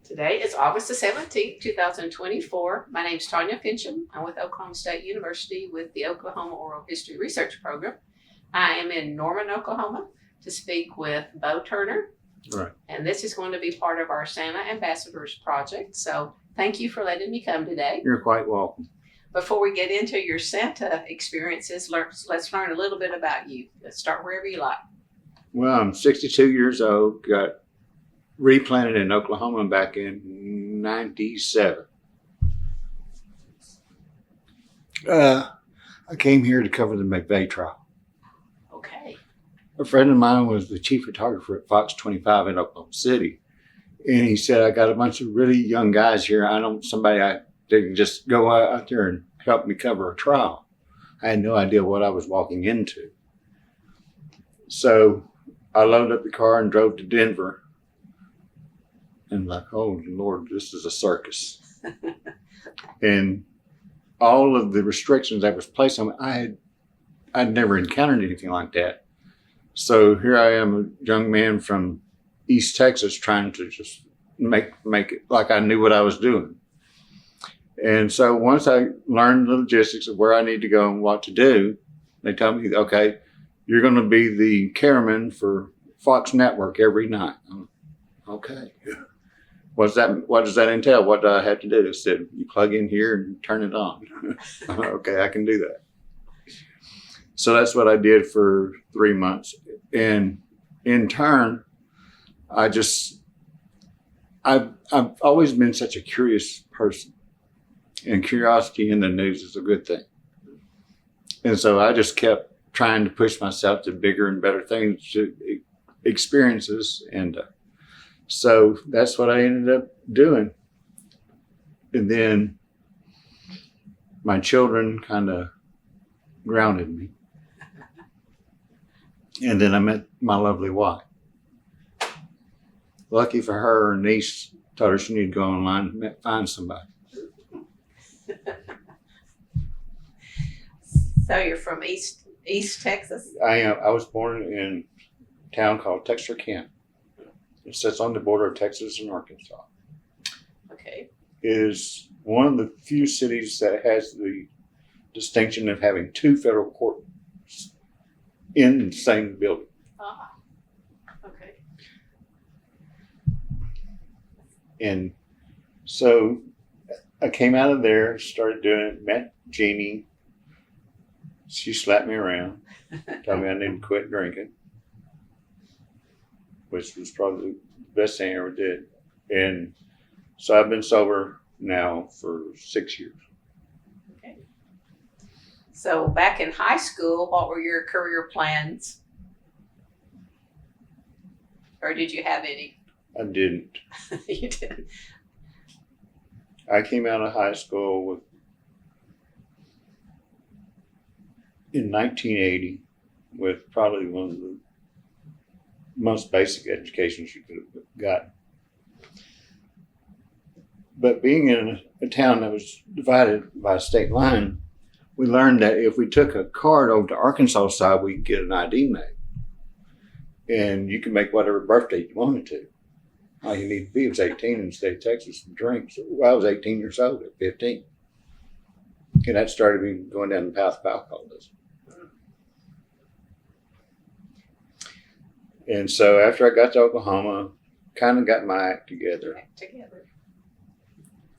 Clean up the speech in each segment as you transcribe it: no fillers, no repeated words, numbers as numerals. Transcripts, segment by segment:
Today is August the 17th, 2024. My name is Tanya Finchum. I'm with Oklahoma State University with the Oklahoma Oral History Research Program. I am in Norman, Oklahoma to speak with Bo Turner. Right. And this is going to be part of our Santa Ambassadors project. So thank you for letting me come today. You're quite welcome. Before we get into your Santa experiences, let's learn a little bit about you. Let's start wherever you like. Well, I'm 62 years old, got replanted in Oklahoma back in 97. I came here to cover the McVeigh trial. Okay. A friend of mine was the chief photographer at Fox 25 in Oklahoma City. And he said, I got a bunch of really young guys here. I don't somebody that can just go out there and help me cover a trial. I had no idea what I was walking into. So I loaded up the car and drove to Denver. And like, oh Lord, this is a circus. And all of the restrictions that was placed on me, I'd never encountered anything like that. So here I am, a young man from East Texas, trying to just make it like I knew what I was doing. And so once I learned the logistics of where I need to go and what to do, they told me, okay, you're going to be the cameraman for Fox Network every night. Okay. What does that entail? What do I have to do? I said, you plug in here and turn it on. Okay, I can do that. So that's what I did for 3 months. And in turn, I've always been such a curious person. And curiosity in the news is a good thing. And so I just kept trying to push myself to bigger and better things, to experiences. And so that's what I ended up doing. And then my children kind of grounded me. And then I met my lovely wife. Lucky for her, her niece told her she needed to go online and find somebody. So you're from East Texas? I am. I was born in a town called Texarkana. It sits on the border of Texas and Arkansas. Okay. It is one of the few cities that has the distinction of having two federal courts in the same building. Ah, okay. And so I came out of there, started doing it, met Jeannie. She slapped me around, told me I needed to quit drinking, which was probably the best thing I ever did. And so I've been sober now for 6 years. Okay. So back in high school, what were your career plans? Or did you have any? I didn't. You didn't? I came out of high school in 1980 with probably one of the most basic educations you could have gotten. But being in a town that was divided by a state line, we learned that if we took a card over to Arkansas side, we could get an ID made. And you can make whatever birthday you wanted to. All you need to be was 18 in the state of Texas and drink. So I was 18 years old at 15. And that started me going down the path of alcoholism. And so after I got to Oklahoma, kind of got my act together.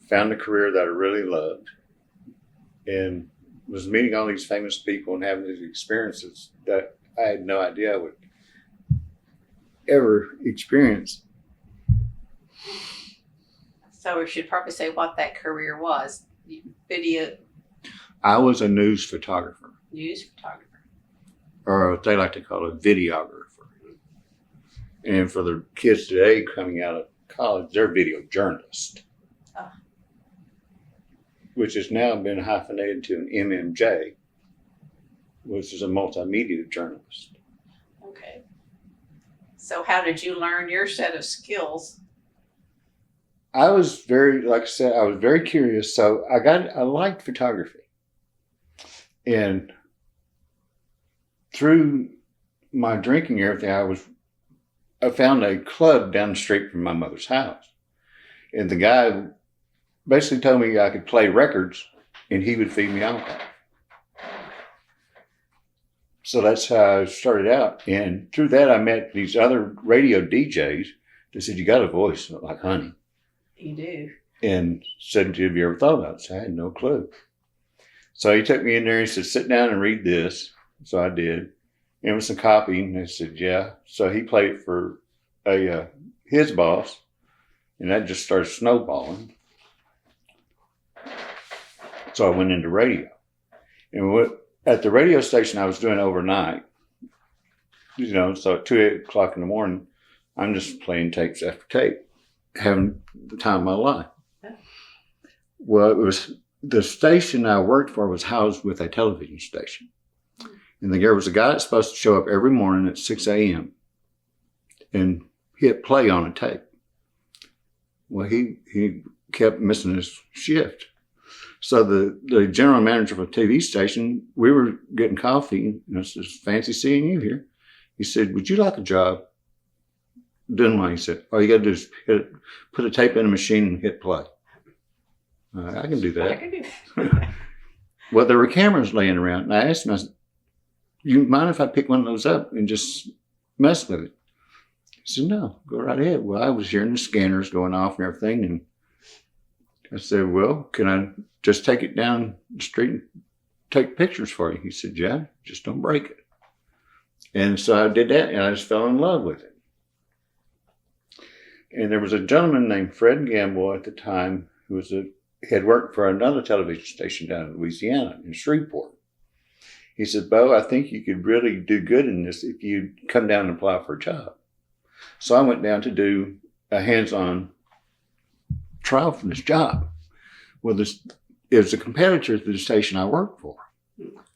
Found a career that I really loved. And was meeting all these famous people and having these experiences that I had no idea I would ever experience. So we should probably say what that career was. Video. I was a news photographer. News photographer. Or what they like to call a videographer. And for the kids today coming out of college, they're video journalists. Oh. Which has now been hyphenated to an MMJ, which is a multimedia journalist. Okay. So how did you learn your set of skills? I was like I said, I was very curious. So I liked photography. And through my drinking and everything, I found a club down the street from my mother's house. And the guy basically told me I could play records and he would feed me alcohol. So that's how I started out. And through that, I met these other radio DJs that said, you got a voice like honey. You do. And said, have you ever thought about it? So I had no clue. So he took me in there and he said, sit down and read this. So I did. It was a copy. And I said, yeah. So he played it for his boss. And that just started snowballing. So I went into radio. And at the radio station I was doing overnight, so at 2 o'clock in the morning, I'm just playing tapes after tape, having the time of my life. Yeah. Well, it was the station I worked for was housed with a television station. And there was a guy that's supposed to show up every morning at 6 a.m. and hit play on a tape. Well, he kept missing his shift. So the general manager of a TV station, we were getting coffee, and I said, fancy seeing you here. He said, would you like a job? Doing what? He said, all you got to do is put a tape in a machine and hit play. I can do that. I can do that. Well, there were cameras laying around, and I asked him, I said, you mind if I pick one of those up and just mess with it? He said, no, go right ahead. Well, I was hearing the scanners going off and everything, and I said, well, can I just take it down the street and take pictures for you? He said, yeah, just don't break it. And so I did that, and I just fell in love with it. And there was a gentleman named Fred Gamble at the time who had worked for another television station down in Louisiana, in Shreveport. He said, Bo, I think you could really do good in this if you come down and apply for a job. So I went down to do a hands-on trial for this job. Well, it was a competitor to the station I worked for.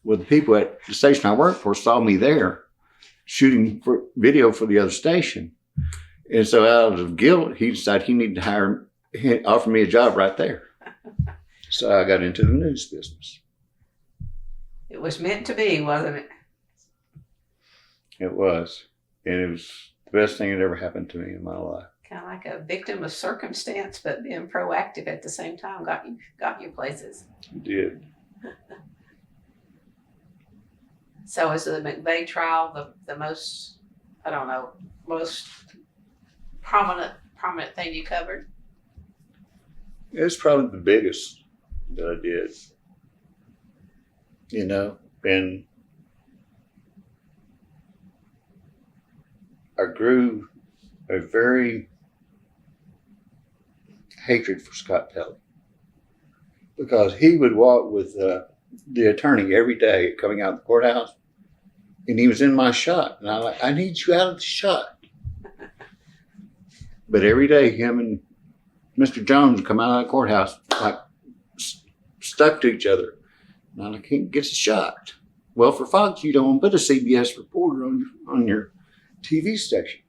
Well, the people at the station I worked for saw me there shooting for video for the other station. And so out of guilt, he decided he needed to offer me a job right there. So I got into the news business. It was meant to be, wasn't it? It was. And it was the best thing that ever happened to me in my life. Kind of like a victim of circumstance, but being proactive at the same time got you places. It did. So is the McVeigh trial the most, most prominent thing you covered? It's probably the biggest that I did. And I grew a very hatred for Scott Pelley because he would walk with the attorney every day coming out of the courthouse, and he was in my shot, and I'm like, I need you out of the shot. But every day, him and Mr. Jones would come out of the courthouse like stuck to each other. And I'm like, he gets a shot. Well, for Fox, you don't put a CBS reporter on your TV station.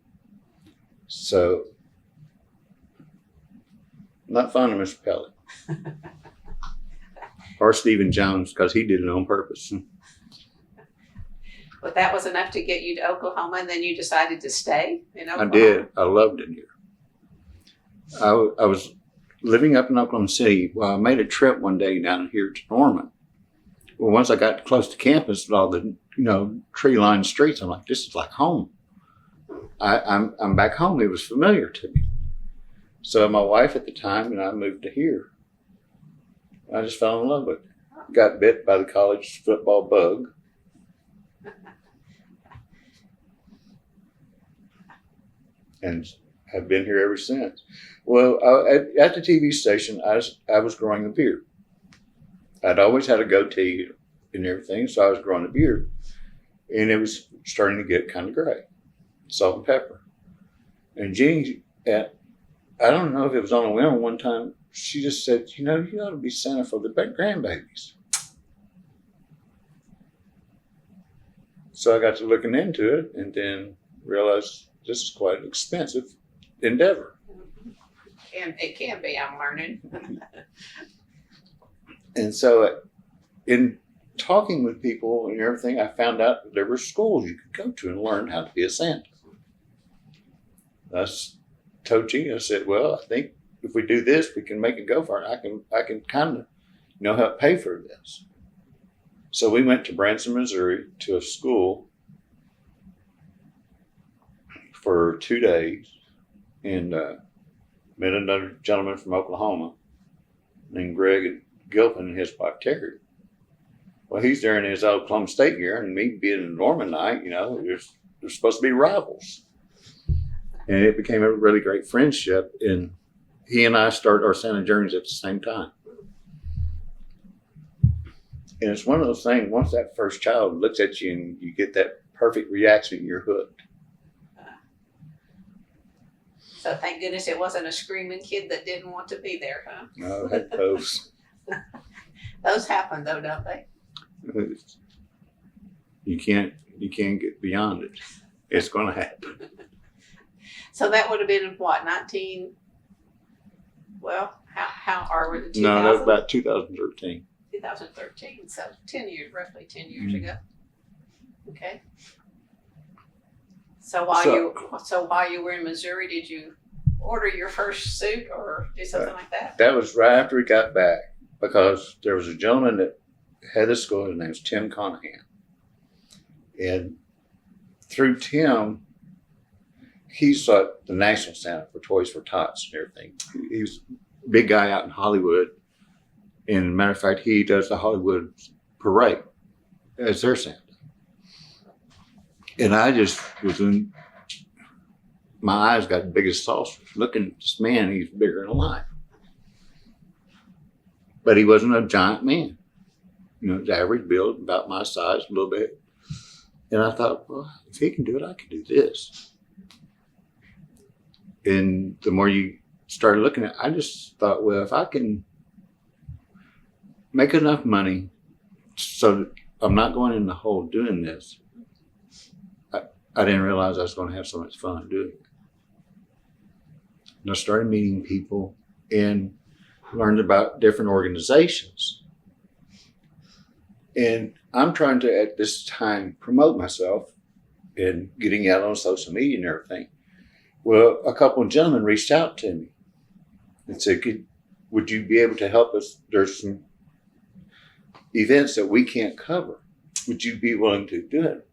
So, not fond of Mr. Pelley. Or Stephen Jones, because he did it on purpose. But that was enough to get you to Oklahoma, and then you decided to stay in Oklahoma? I did. I loved it here. I was living up in Oklahoma City. Well, I made a trip one day down here to Norman. Well, once I got close to campus with all the, tree-lined streets, I'm like, this is like home. I'm back home. It was familiar to me. So my wife at the time and I moved to here. I just fell in love with it. Got bit by the college football bug. And have been here ever since. Well, at the TV station, I was growing a beard. I'd always had a goatee and everything, so I was growing a beard. And it was starting to get kind of gray. Salt and pepper. And Jeannie, I don't know if it was on a whim one time, she just said, you ought to be Santa for the grandbabies. So I got to looking into it and then realized this is quite an expensive endeavor. And it can be, I'm learning. And so in talking with people and everything, I found out that there were schools you could go to and learn how to be a Santa. I told Gina, I said, well, I think if we do this, we can make it go for it. I can kind of, help pay for this. So we went to Branson, Missouri to a school for 2 days and met another gentleman from Oklahoma named Greg Gilpin and his wife Terry. Well, he's there in his Oklahoma State gear, and me being a Normanite, they're supposed to be rivals. And it became a really great friendship, and he and I started our Santa journeys at the same time. And it's one of those things, once that first child looks at you and you get that perfect reaction, you're hooked. So thank goodness it wasn't a screaming kid that didn't want to be there, huh? No, I had those. Those happen though, don't they? You can't get beyond it. It's going to happen. So that would have been what, 19? Well, how are we? 2000? No, that was about 2013. 2013. So 10 years, roughly 10 years ago. Okay. So while you were in Missouri, did you order your first suit or do something like that? That was right after we got back, because there was a gentleman that had this school. His name was Tim Conahan, and through Tim, he's like the national Santa for Toys for Tots and everything. He's a big guy out in Hollywood, and as a matter of fact, he does the Hollywood parade as their Santa. And I just was in, my eyes got the biggest saucers. Looking at this man, he's bigger than life. But he wasn't a giant man. His average build, about my size, a little bit. And I thought, well, if he can do it, I can do this. And the more you started looking at it, I just thought, well, if I can make enough money so that I'm not going in the hole doing this, I didn't realize I was going to have so much fun doing it. And I started meeting people and learned about different organizations. And I'm trying to, at this time, promote myself and getting out on social media and everything. Well, a couple of gentlemen reached out to me and said, would you be able to help us? There's some events that we can't cover. Would you be willing to do it?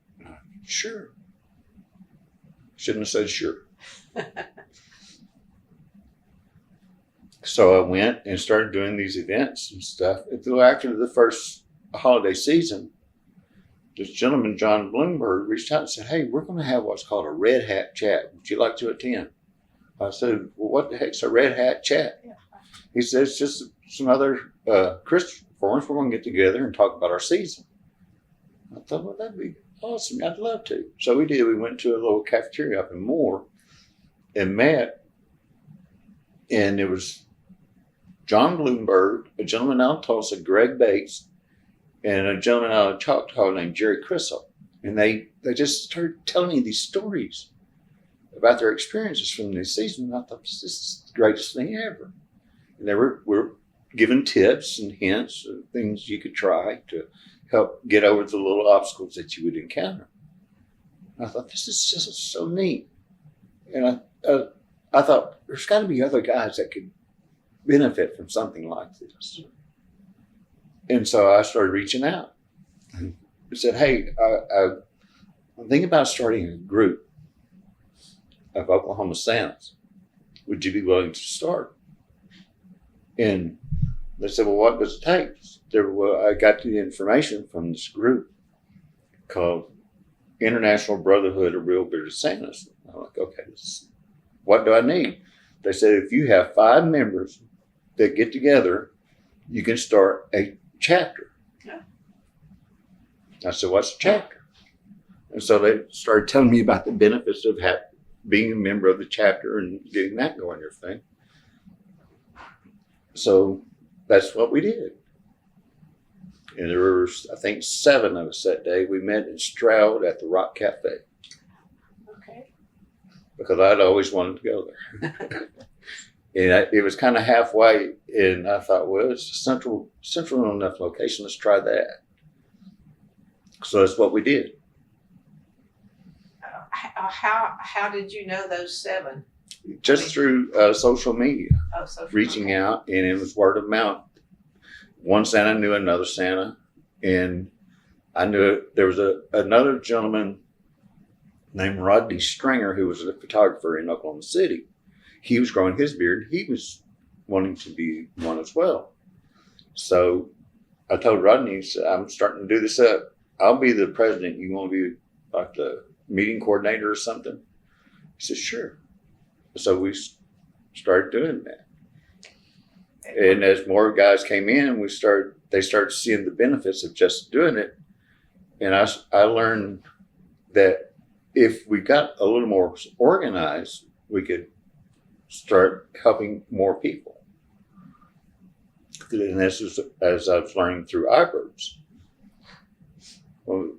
Sure. Shouldn't have said sure. So I went and started doing these events and stuff. After the first holiday season, this gentleman, John Bloomberg, reached out and said, hey, we're going to have what's called a red hat chat. Would you like to attend? I said, well, what the heck's a red hat chat? Yeah. He said, it's just some other Christian forums. We're going to get together and talk about our season. I thought, well, that'd be awesome. I'd love to. So we did. We went to a little cafeteria up in Moore and met. And it was John Bloomberg, a gentleman out of Tulsa, Greg Bates, and a gentleman out of Choctaw named Jerry Crissell. And they just started telling me these stories about their experiences from this season. And I thought, this is the greatest thing ever. And they were giving tips and hints of things you could try to help get over the little obstacles that you would encounter. And I thought, this is just so neat. And I thought, there's got to be other guys that could benefit from something like this. And so I started reaching out and said, hey, I'm thinking about starting a group of Oklahoma Santas. Would you be willing to start? And they said, well, what does it take? I got the information from this group called International Brotherhood of Real Bearded Santas. I'm like, okay, what do I need? They said, if you have 5 members that get together, you can start a chapter. Yeah. I said, what's a chapter? And so they started telling me about the benefits of being a member of the chapter and getting that going and everything. So that's what we did. And there were, I think, 7 of us that day. We met in Stroud at the Rock Cafe. Okay. Because I'd always wanted to go there. And it was kind of halfway, and I thought, well, it's a central enough location. Let's try that. So that's what we did. How did you know those 7? Just through social media, Oh, social reaching media. out, and it was word of mouth. One Santa knew another Santa, and I knew there was another gentleman named Rodney Stringer who was a photographer in Oklahoma City. He was growing his beard. He was wanting to be one as well. So I told Rodney, I'm starting to do this up. I'll be the president. You want to be like the meeting coordinator or something? He said, sure. So we started doing that. And as more guys came in, they started seeing the benefits of just doing it. And I learned that if we got a little more organized, we could start helping more people. And this is as I was learning through iBirds. Well,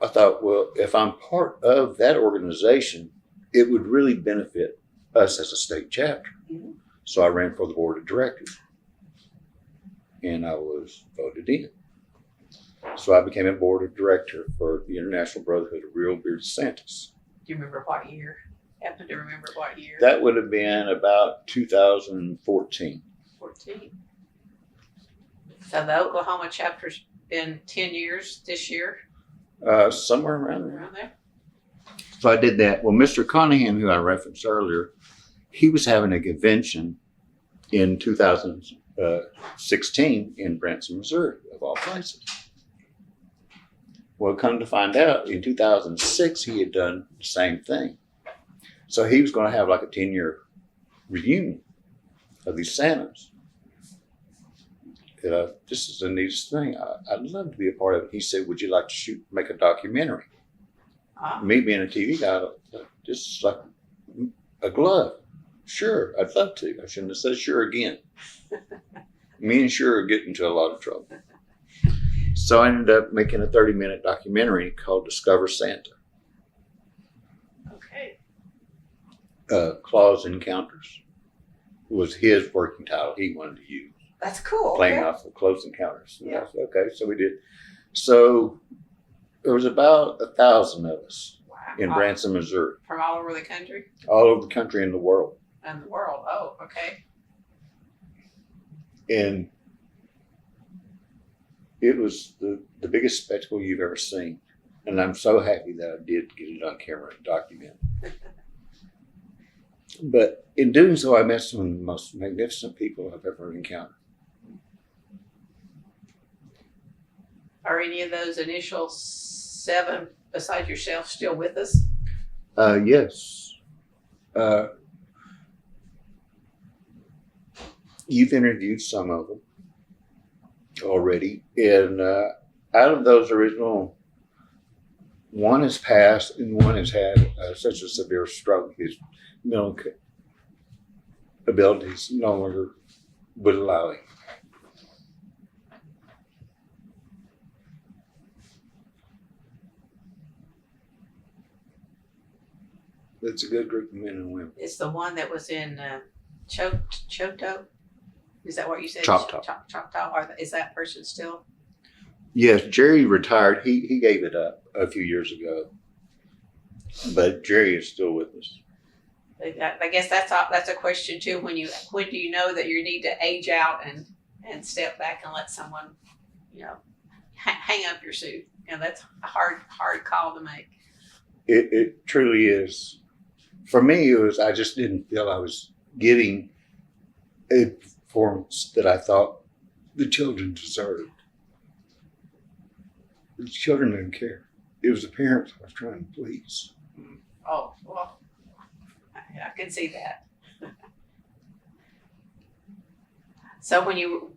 I thought, well, if I'm part of that organization, it would really benefit us as a state chapter. Mhm. So I ran for the board of directors, and I was voted in. So I became a board of director for the International Brotherhood of Real Bearded Santas. Do you remember what year? Happen to remember what year? That would have been about 2014. 14. So the Oklahoma chapter's been 10 years this year, Somewhere around there. around there. So I did that. Well, Mr. Conahan, who I referenced earlier, he was having a convention in 2016 in Branson, Missouri, of all places. Well, come to find out, in 2006, he had done the same thing. So he was going to have like a 10-year reunion of these Santas. This is the neatest thing. I'd love to be a part of it. He said, would you like to make a documentary? Ah, Me being a TV guy, this is like a glove. Sure, I'd love to. I shouldn't have said sure again. Me and sure are getting into a lot of trouble. So I ended up making a 30-minute documentary called Discover Santa. okay. Claus Encounters was his working title he wanted to use. That's cool. Playing Okay. off of Close Encounters. Yeah. I said, okay, so we did. So there was about 1,000 of us Wow. in Branson, Missouri, From all over the country all over the country and the world. and the world. Oh, okay. And it was the biggest spectacle you've ever seen. And I'm so happy that I did get it on camera and document. But in doing so, I met some of the most magnificent people I've ever encountered. Are any of those initial 7 besides yourself still with us? Yes. You've interviewed some of them already. And out of those original, one has passed and one has had such a severe stroke. His mental abilities no longer would allow him. It's a good group of men and women. It's the one that was in Choto. Is that what you said? Choctaw. Choctaw. Is that person still? Yes, Jerry retired. He gave it up a few years ago, but Jerry is still with us. I guess that's a question too. When do you know that you need to age out and step back and let someone, hang up your suit? That's a hard call to make. It truly is. For me, I just didn't feel I was getting a performance that I thought the children deserved. The children didn't care. It was the parents I was trying to please. Oh, well, I can see that. So when you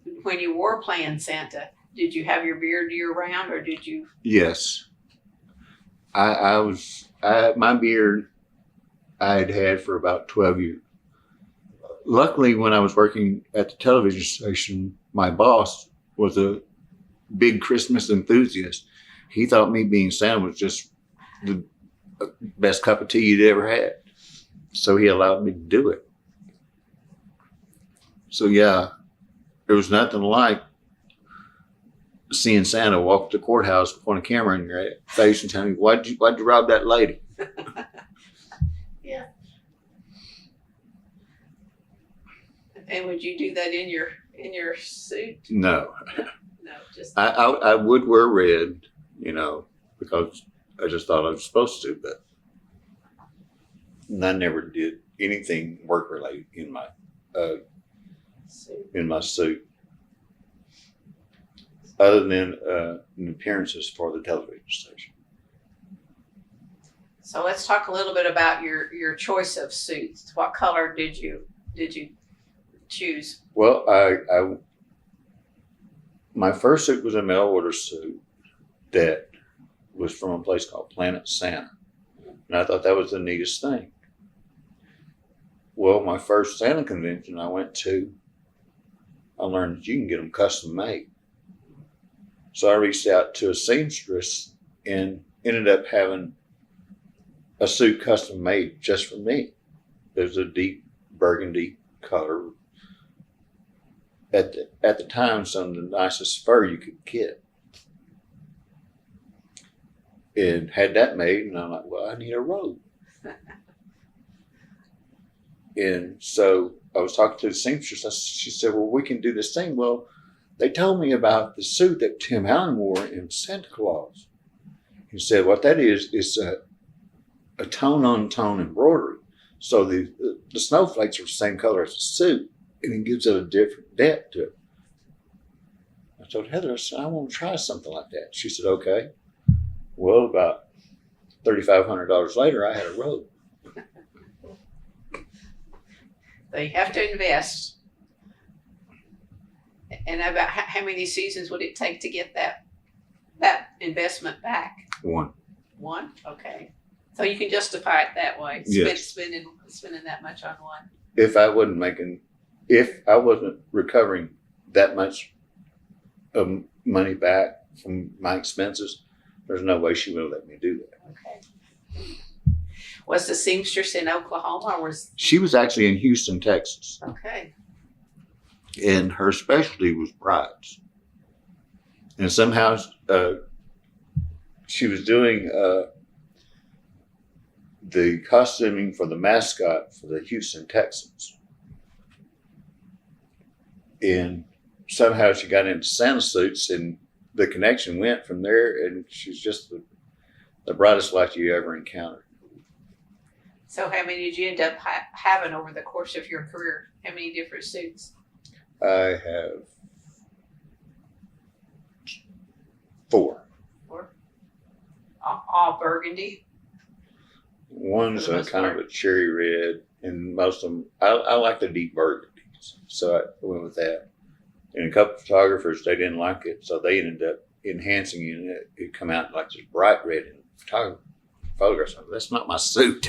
were playing Santa, did you have your beard year round, or did you? Yes. My beard I had had for about 12 years. Luckily, when I was working at the television station, my boss was a big Christmas enthusiast. He thought me being Santa was just the best cup of tea you'd ever had. So he allowed me to do it. So yeah, there was nothing like seeing Santa walk to the courthouse, point a camera in your face and tell me, why'd you rob that lady? Yeah. And would you do that in your suit? No, No, just I would wear red, because I just thought I was supposed to, but I never did anything work related in my suit, other than appearances for the television station. So let's talk a little bit about your choice of suits. What color did you choose? Well, my first suit was a mail order suit that was from a place called Planet Santa, and I thought that was the neatest thing. Well, my first Santa convention I went to, I learned that you can get them custom made. So I reached out to a seamstress and ended up having a suit custom made just for me. It was a deep burgundy color. At the time, some of the nicest fur you could get. And had that made, and I'm like, well, I need a robe. And so I was talking to the seamstress. She said, well, we can do this thing. Well, they told me about the suit that Tim Allen wore in Santa Claus. He said, what that is a tone-on-tone embroidery. So the snowflakes are the same color as the suit, and it gives it a different depth to it. I told Heather, I said, I want to try something like that. She said, okay. Well, about $3,500 later, I had a robe. So you have to invest. And about how many seasons would it take to get that investment back? One. One? Okay. So you can justify it that way. Yes. Spending that much on one. If I wasn't recovering that much of money back from my expenses, there's no way she would have let me do that. Okay. Was the seamstress in Oklahoma or was? She was actually in Houston, Texas, Okay. and her specialty was brides. And somehow she was doing the costuming for the mascot for the Houston Texans. And somehow she got into Santa suits, and the connection went from there, and she's just the brightest light you ever encountered. So how many did you end up having over the course of your career? How many different suits? I have 4. 4? All burgundy? One's For the most kind of part. a cherry red, and most of them, I like the deep burgundies, so I went with that. And a couple of photographers, they didn't like it, so they ended up enhancing it, and it come out like this bright red in photographs. That's not my suit.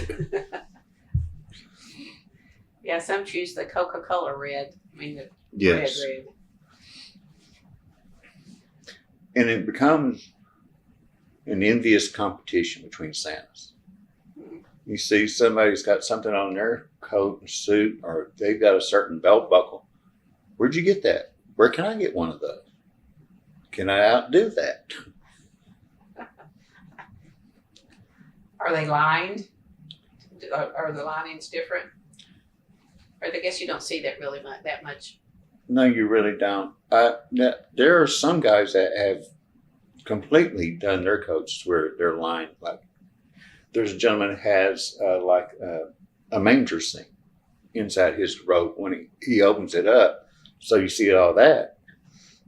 Yeah, some choose the Coca-Cola red. I mean the Yes. red. And it becomes an envious competition between Santas. You see somebody's got something on their coat and suit, or they've got a certain belt buckle. Where'd you get that? Where can I get one of those? Can I outdo that? Are they lined? Are the linings different? Or I guess you don't see that really that much. No, you really don't. There are some guys that have completely done their coats where they're lined. Like there's a gentleman who has a manger scene inside his robe when he opens it up, so you see all that.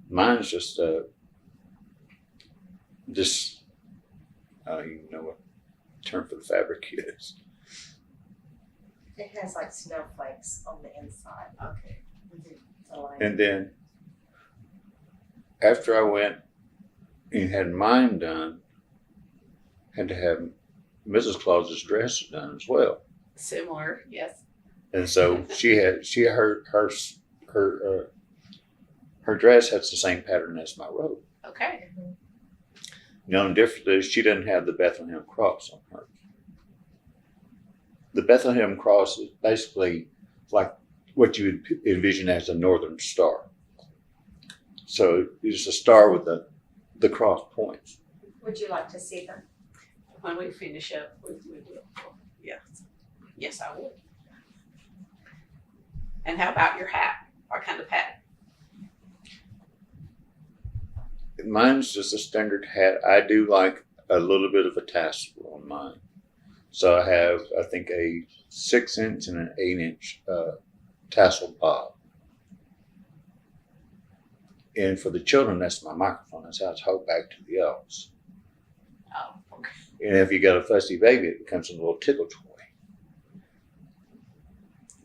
Mine's just this. I don't even know what the term for the fabric is. It has like snowflakes on the inside. Okay. And then after I went and had mine done, had to have Mrs. Claus's dress done as well. Similar, yes. And so her dress has the same pattern as my robe. Okay. The only difference is she doesn't have the Bethlehem cross on her. The Bethlehem cross is basically like what you would envision as a northern star. So it's a star with the cross points. Would you like to see them? When we finish up, we do it. Yeah. Yes, I would. And how about your hat? kind of hat? Mine's just a standard hat. I do like a little bit of a tassel on mine. So I have, I think, a 6-inch and an 8-inch tassel bob. And for the children, that's my microphone. That's how it's held back to the elves. Oh, okay. And if you got a fussy baby, it becomes a little tickle toy.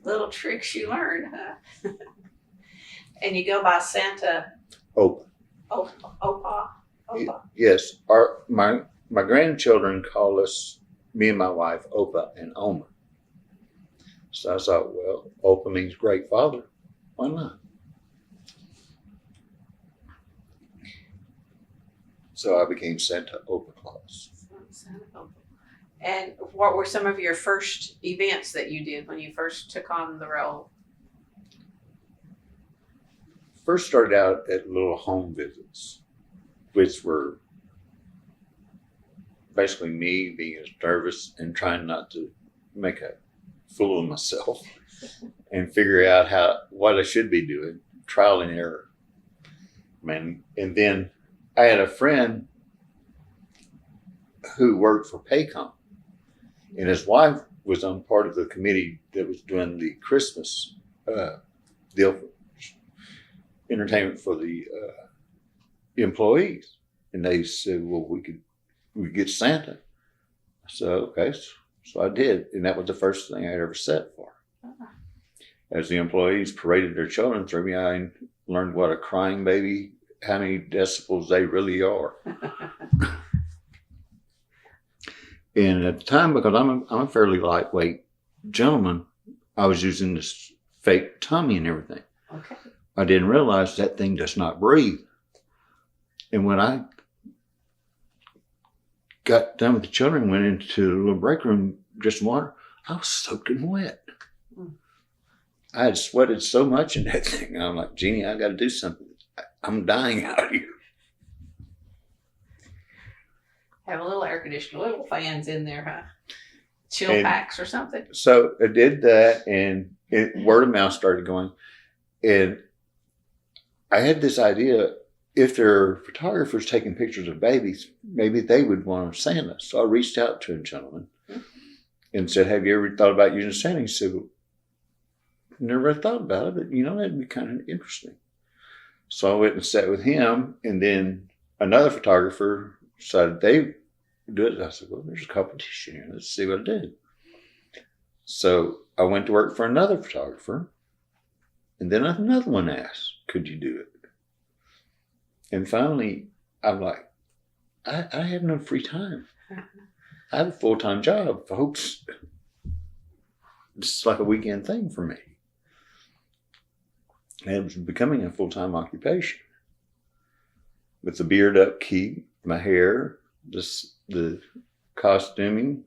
Little tricks you learn, huh? And you go by Santa Opa. Opa. Yes. My grandchildren call us, me and my wife, Opa and Oma. So I thought, well, Opa means great father. Why not? So I became Santa Opa Claus. Santa Opa. And what were some of your first events that you did when you first took on the role? First started out at little home visits, which were basically me being nervous and trying not to make a fool of myself and figure out what I should be doing, trial and error. Man, and then I had a friend who worked for Paycom, and his wife was on part of the committee that was doing the Christmas deal, entertainment for the employees. And they said, well, we could get Santa. So, okay, so I did. And that was the first thing I ever set for. As the employees paraded their children through me, I learned what a crying baby, how many decibels they really are. And at the time, because I'm a fairly lightweight gentleman, I was using this fake tummy and everything. Okay. I didn't realize that thing does not breathe. And when I got done with the children, went into the little break room, just water, I was soaking wet. I had sweated so much in that thing. I'm like, Jeannie, I got to do something. I'm dying out here. Have a little air conditioner, little fans in there, huh? Chill packs or something. So I did that, and word of mouth started going. And I had this idea, if there are photographers taking pictures of babies, maybe they would want a Santa. So I reached out to a gentleman and said, have you ever thought about using Santa? He said, well, never thought about it, but that'd be kind of interesting. So I went and sat with him, and then another photographer decided they would do it. I said, well, there's a competition here. Let's see what I do. So I went to work for another photographer, and then another one asked, could you do it? And finally, I'm like, I have no free time. I have a full-time job, folks. It's like a weekend thing for me. And it was becoming a full-time occupation. With the beard upkeep, my hair, the costuming,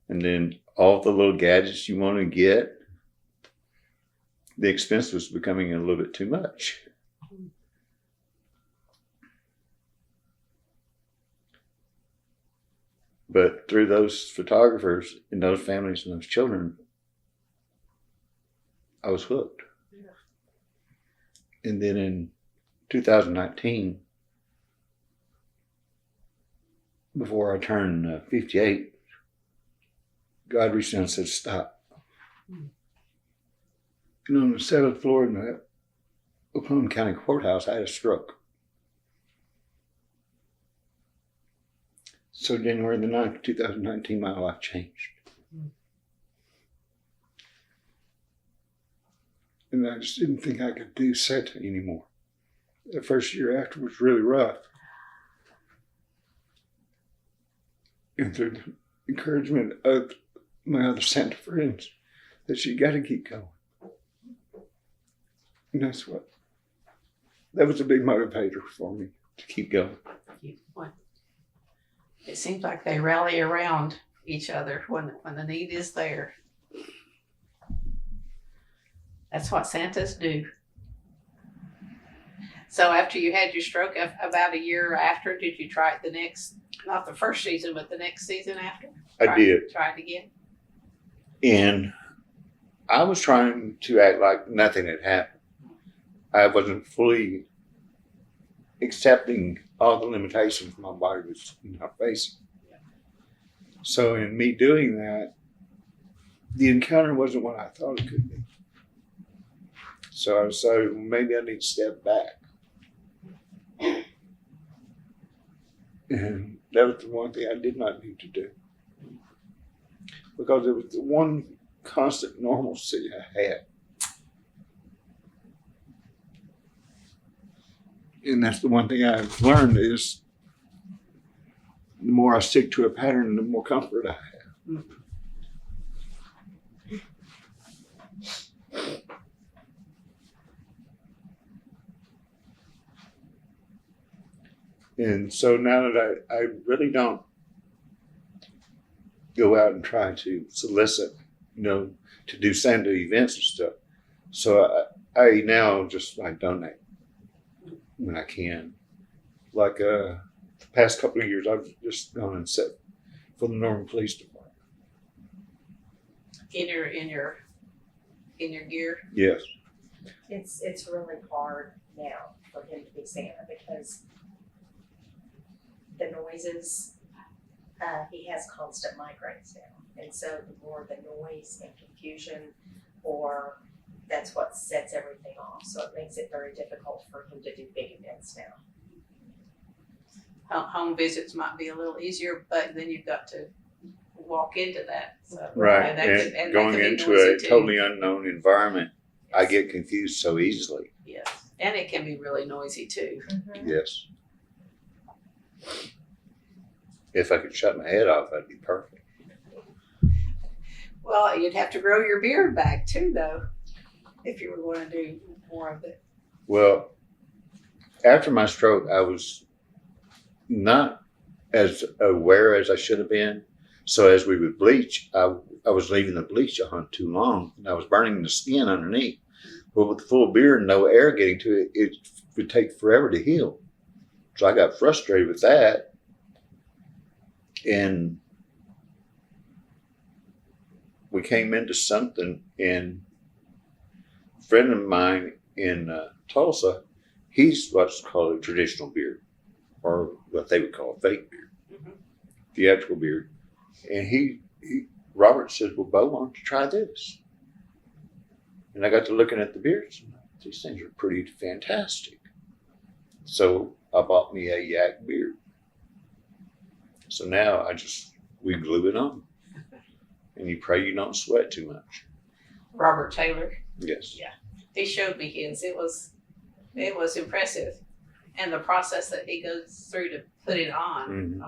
and then all the little gadgets you want to get. The expense was becoming a little bit too much. But through those photographers and those families and those children, I was hooked. And then in 2019, before I turned 58, God reached down and said, stop. And on the 7th floor in the Oklahoma County Courthouse, I had a stroke. So January the 9th, 2019, my life changed. And I just didn't think I could do Santa anymore. The first year after was really rough. And through the encouragement of my other Santa friends, that you got to keep going. And that was a big motivator for me to keep going. It seems like they rally around each other when the need is there. That's what Santas do. So after you had your stroke, about a year after, did you try it not the first season, but the next season after? I did. Try it again? And I was trying to act like nothing had happened. I wasn't fully accepting all the limitations my body was now facing. So in me doing that, the encounter wasn't what I thought it could be. So I decided, well, maybe I need to step back. And that was the one thing I did not need to do. Because it was the one constant normalcy I had. And that's the one thing I've learned is the more I stick to a pattern, the more comfort I have. And so now that I really don't go out and try to solicit, to do Santa events and stuff. So I now just like donate when I can. Like the past couple of years, I've just gone and set for the Norman Police Department. In your gear. Yes. It's really hard now for him to be Santa because the noises, he has constant migraines now. And so the more the noise and confusion, or that's what sets everything off. So it makes it very difficult for him to do big events now. Home visits might be a little easier, but then you've got to walk into that. So, Right. and And going into a totally unknown environment, I get confused so easily. Yes. And it can be really noisy too. Mm-hmm. Yes. If I could shut my head off, that'd be perfect. Well, you'd have to grow your beard back too, though, if you were going to do more of it. Well, after my stroke, I was not as aware as I should have been. So as we would bleach, I was leaving the bleach on too long, and I was burning the skin underneath. But with the full beard and no air getting to it, it would take forever to heal. So I got frustrated with that. And we came into something, and a friend of mine in Tulsa, he's what's called a traditional beard, or what they would call a fake beard, theatrical beard. And Robert said, well, Bo, why don't you try this? And I got to looking at the beards, and these things are pretty fantastic. So I bought me a yak beard. So now we glue it on. And you pray you don't sweat too much. Robert Taylor. Yes. Yeah. He showed me his. It was impressive. And the process that he goes through to put it on,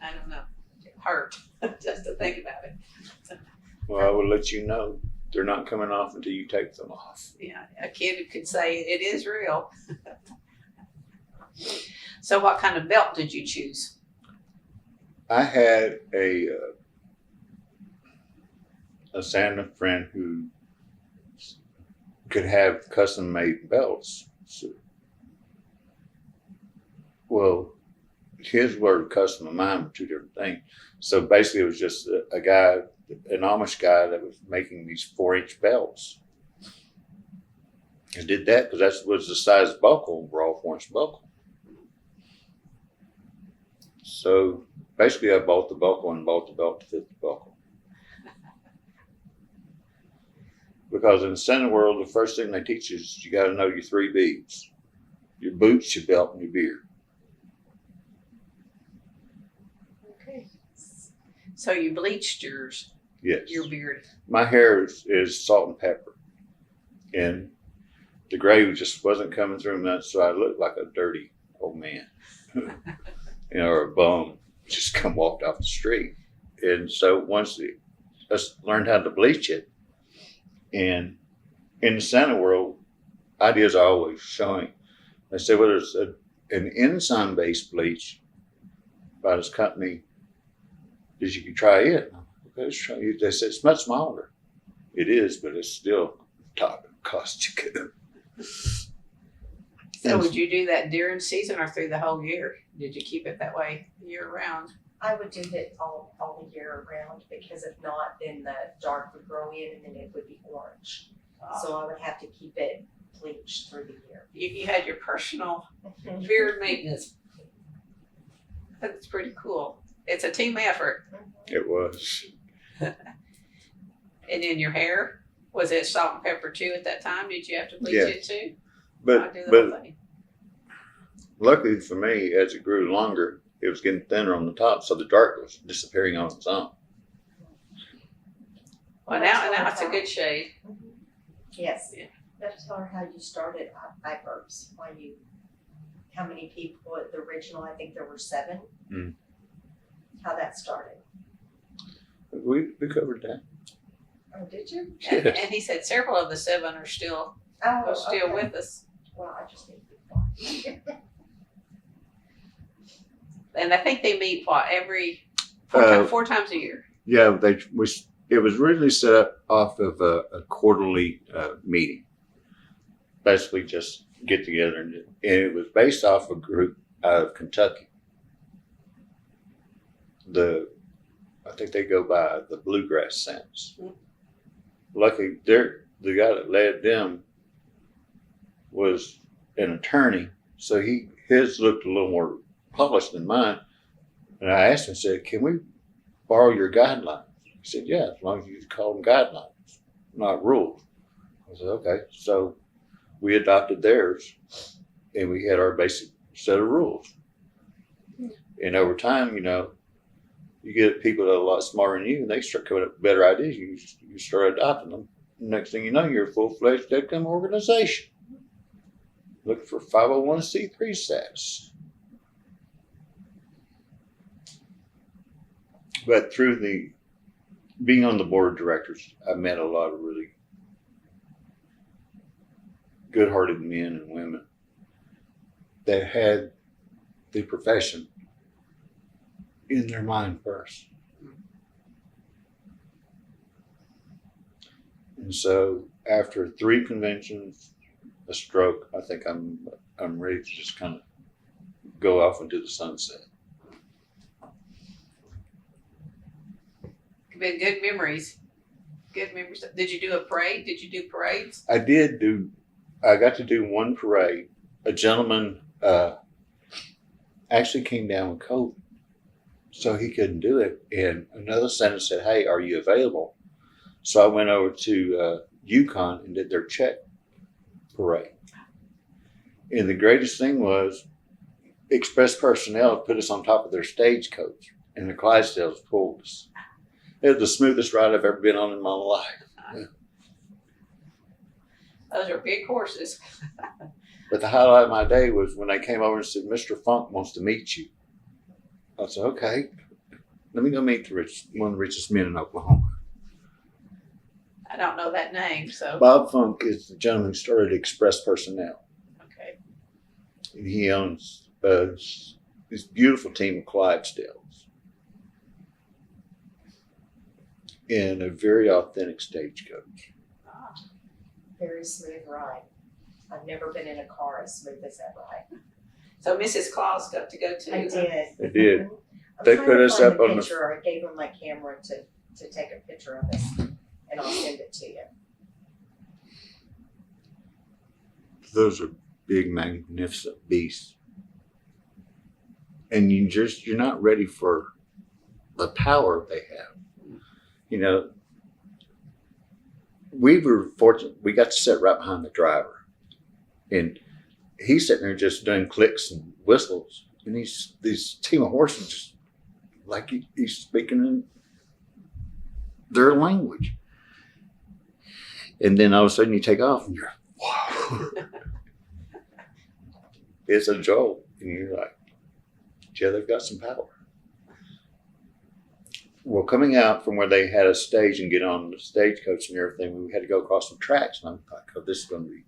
I don't know. It hurt just to think about it. Well, I will let you know they're not coming off until you take them off. Yeah, a kid could say it is real. So what kind of belt did you choose? I had a Santa friend who could have custom made belts. So, well, his were custom and mine were two different things. So basically it was just a guy, an Amish guy that was making these 4-inch belts. I did that because that was the size buckle, raw 4-inch buckle. So basically I bought the buckle and bought the belt to fit the buckle. Because in the Santa world, the first thing they teach you is you got to know your 3 B's: your boots, your belt, and your beard. Okay. So you bleached yours, Yes. your beard. My hair is salt and pepper. And the gray just wasn't coming through much, so I looked like a dirty old man. Or a bum, just walked off the street. And so once I learned how to bleach it, and in the Santa world, ideas are always showing. They say, well, there's an enzyme-based bleach by this company. Did you try it? Okay, let's try it. They said it's much smaller. It is, but it's still top cost you could. So would you do that during season or through the whole year? Did you keep it that way year round? I would do it all year round because if not, then the dark would grow in and then it would be orange. So I would have to keep it bleached through the year. You had your personal beard maintenance. That's pretty cool. It's a team effort. It was. And then your hair, was it salt and pepper too at that time? Did you have to bleach Yeah. it too? I But do the whole thing. luckily for me, as it grew longer, it was getting thinner on the top, so the dark was disappearing on its own. Well, now it's a good shade. Yes. Yeah. You have to tell her how you started OOHRP, how many people at the original, I think there were 7. Mm. How that started. We covered that. Oh, did you? And Yes. he said several of the 7 are still Okay. with us. Well, I just need to be quiet. And I think they meet every Uh, 4 times a year. Yeah, it was originally set up off of a quarterly meeting. Basically, just get together, and it was based off a group out of Kentucky. I think they go by the Bluegrass Santas. Luckily, the guy that led them was an attorney, so his looked a little more polished than mine. And I asked him, said, "Can we borrow your guidelines?" He said, "Yeah, as long as you call them guidelines, not rules." I said, "Okay." So we adopted theirs, and we had our basic set of rules. And over time, you get people that are a lot smarter than you, and they start coming up with better ideas. You start adopting them. Next thing you know, you're a full-fledged income organization. Look for 501c3 status. But through being on the board of directors, I met a lot of really good-hearted men and women that had the profession in their mind first. And so after 3 conventions, a stroke, I think I'm ready to just kind of go off into the sunset. Been good memories. Good memories. Did you do a parade? Did you do parades? I got to do one parade. A gentleman actually came down with COVID, so he couldn't do it. And another senator said, "Hey, are you available?" So I went over to Yukon and did their check parade. And the greatest thing was Express personnel put us on top of their stagecoach, and the Clydesdales pulled us. It was the smoothest ride I've ever been on in my life. Those are big horses. But the highlight of my day was when they came over and said, "Mr. Funk wants to meet you." I said, "Okay, let me go meet one of the richest men in Oklahoma." I don't know that name, so Bob Funk is the gentleman who started Express Personnel. okay. And he owns this beautiful team of Clydesdales and a very authentic stagecoach. Ah. Very smooth ride. I've never been in a car as smooth as that ride. So Mrs. Claus got to go to. I did. They did. I'm They trying put to us find up the on the- picture. I gave them my camera to take a picture of us, and I'll send it to you. Those are big, magnificent beasts. And you're not ready for the power they have. We were fortunate. We got to sit right behind the driver. And he's sitting there just doing clicks and whistles. And these team of horses, just like he's speaking in their language. And then all of a sudden you take off and you're, wow. It's a jolt. And you're like, yeah, they've got some power. Well, coming out from where they had a stage and get on the stagecoach and everything, we had to go across some tracks. And I'm like, oh, this is going to be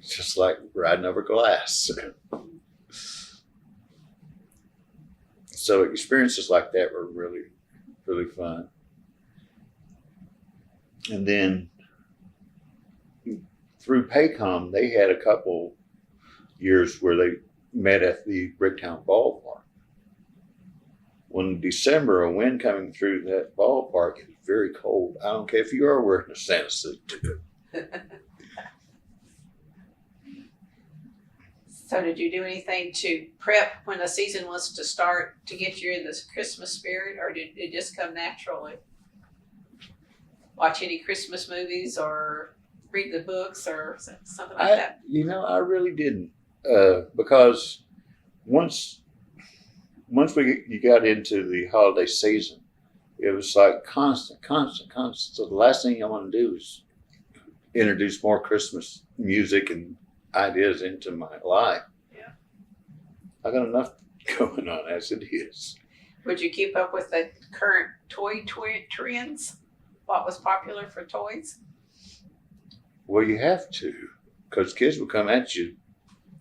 it's just like riding over glass. So experiences like that were really, really fun. And then through Paycom, they had a couple years where they met at the Bricktown Ballpark. When in December, a wind coming through that ballpark, it was very cold. I don't care if you are wearing a Santa suit. So did you do anything to prep when the season was to start to get you in this Christmas spirit, or did it just come naturally? Watch any Christmas movies or read the books or something like that? I really didn't, because once you got into the holiday season, it was like constant. So the last thing I want to do is introduce more Christmas music and ideas into my life. Yeah. I got enough going on as it is. Would you keep up with the current toy trends? What was popular for toys? Well, you have to, because kids will come at you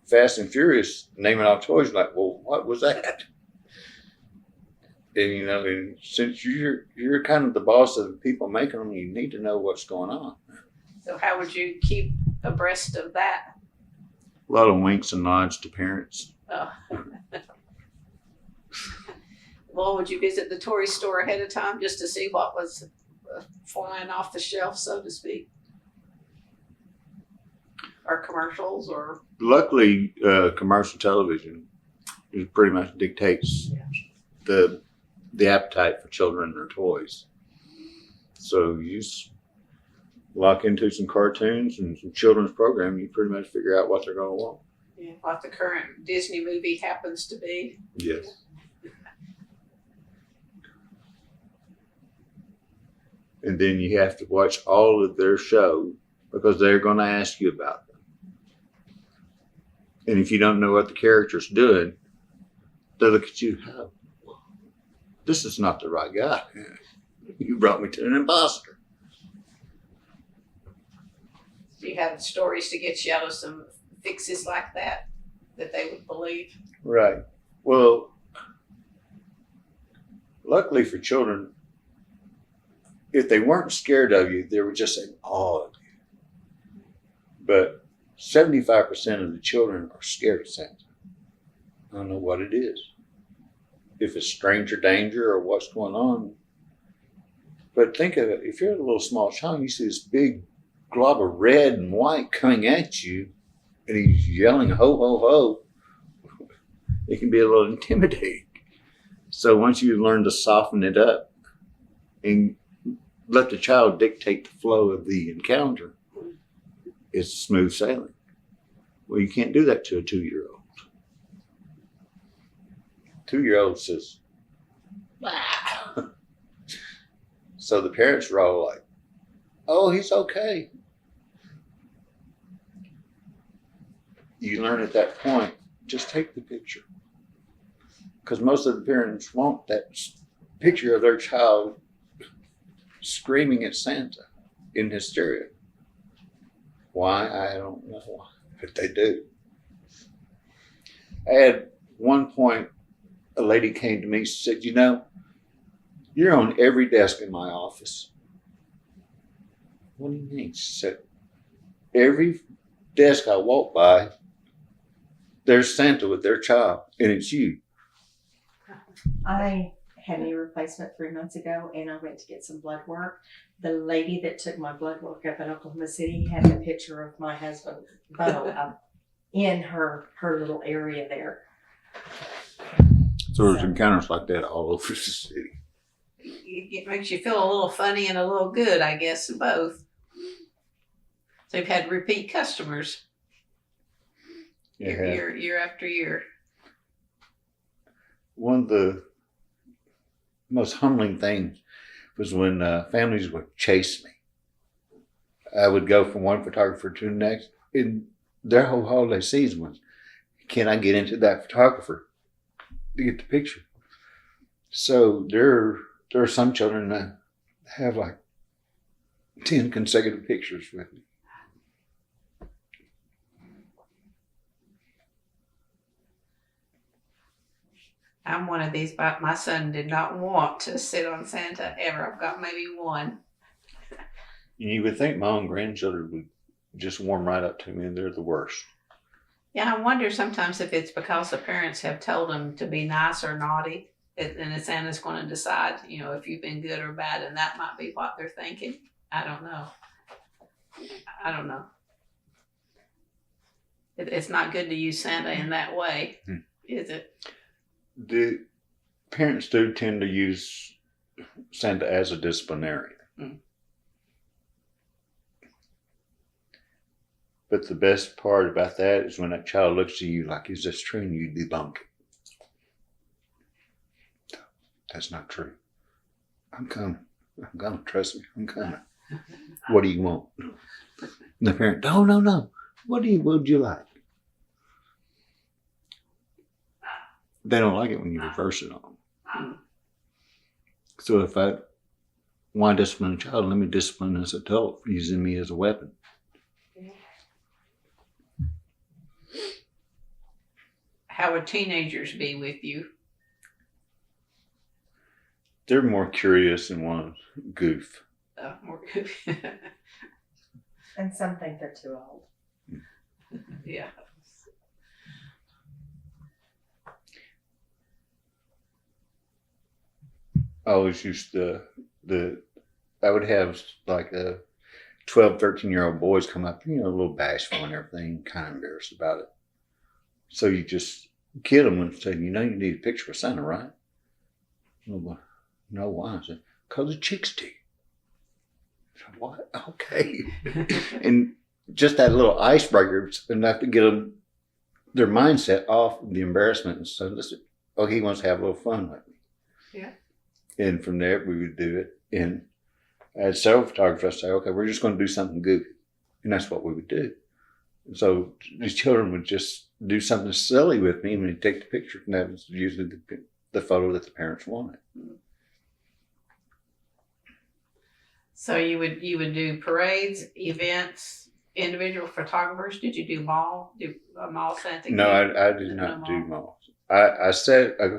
fast and furious naming off toys like, well, what was that? And and since you're kind of the boss of the people making them, you need to know what's going on. So how would you keep abreast of that? A lot of winks and nods to parents. Oh. Well, would you visit the toy store ahead of time just to see what was flying off the shelf, so to speak? Or commercials, or? Luckily, commercial television pretty much dictates the appetite for children and their toys. So you just lock into some cartoons and some children's programming, you pretty much figure out what they're going to want. Yeah, what the current Disney movie happens to be. Yes. And then you have to watch all of their show because they're going to ask you about them. And if you don't know what the character's doing, they look at you, oh, this is not the right guy. You brought me to an imposter. Do you have stories to get you out of some fixes like that they would believe? Right. Well, luckily for children, if they weren't scared of you, they were just in awe of you. But 75% of the children are scared of Santa. I don't know what it is. If it's stranger danger or what's going on. But think of it, if you're a little small child, you see this big glob of red and white coming at you, and he's yelling, ho, ho, ho, it can be a little intimidating. So once you learn to soften it up and let the child dictate the flow of the encounter, it's smooth sailing. Well, you can't do that to a 2-year-old. 2-year-old says, wow. So the parents are all like, oh, he's okay. You learn at that point, just take the picture. Because most of the parents want that picture of their child screaming at Santa in hysteria. Why? I don't know why, but they do. At one point, a lady came to me and said, you're on every desk in my office. What do you mean? She said, every desk I walk by, there's Santa with their child, and it's you. I had a knee replacement 3 months ago, and I went to get some blood work. The lady that took my blood work up in Oklahoma City had a picture of my husband, Bo, in her little area there. So there's encounters like that all over the city. It makes you feel a little funny and a little good, I guess, both. So you've had repeat customers year after year. One of the most humbling things was when families would chase me. I would go from one photographer to the next. And their whole holiday season was, can I get into that photographer to get the picture? So there are some children that have like 10 consecutive pictures with me. I'm one of these, but my son did not want to sit on Santa ever. I've got maybe one. You would think my own grandchildren would just warm right up to me, and they're the worst. Yeah, I wonder sometimes if it's because the parents have told them to be nice or naughty, and the Santa's going to decide, if you've been good or bad, and that might be what they're thinking. I don't know. It's not good to use Santa in that way, is it? The parents do tend to use Santa as a disciplinarian. Mm. But the best part about that is when that child looks at you like, is this true? And you debunk it. That's not true. I'm coming. I'm coming. Trust me. I'm coming. What do you want? And the parent, no. What would you like? They don't like it when you reverse it on them. So if I want to discipline a child, let me discipline this adult for using me as a weapon. How would teenagers be with you? They're more curious and want to goof. More And some think they're too old. yeah. I always used I would have like 12, 13-year-old boys come up, a little bashful and everything, kind of embarrassed about it. So you just kid them and say, you need a picture of Santa, right? Oh, no, why? I said, because of chicks do. What? Okay. And just that little icebreaker is enough to get them, their mindset off the embarrassment. And so, listen, he wants to have a little fun with me. Yeah. And from there, we would do it. And I had several photographers say, okay, we're just going to do something goofy. And that's what we would do. And so these children would just do something silly with me and they'd take the picture. And that was usually the photo that the parents wanted. So you would do parades, events, individual photographers? Did you do a mall Santa? No, I did not do malls. I said a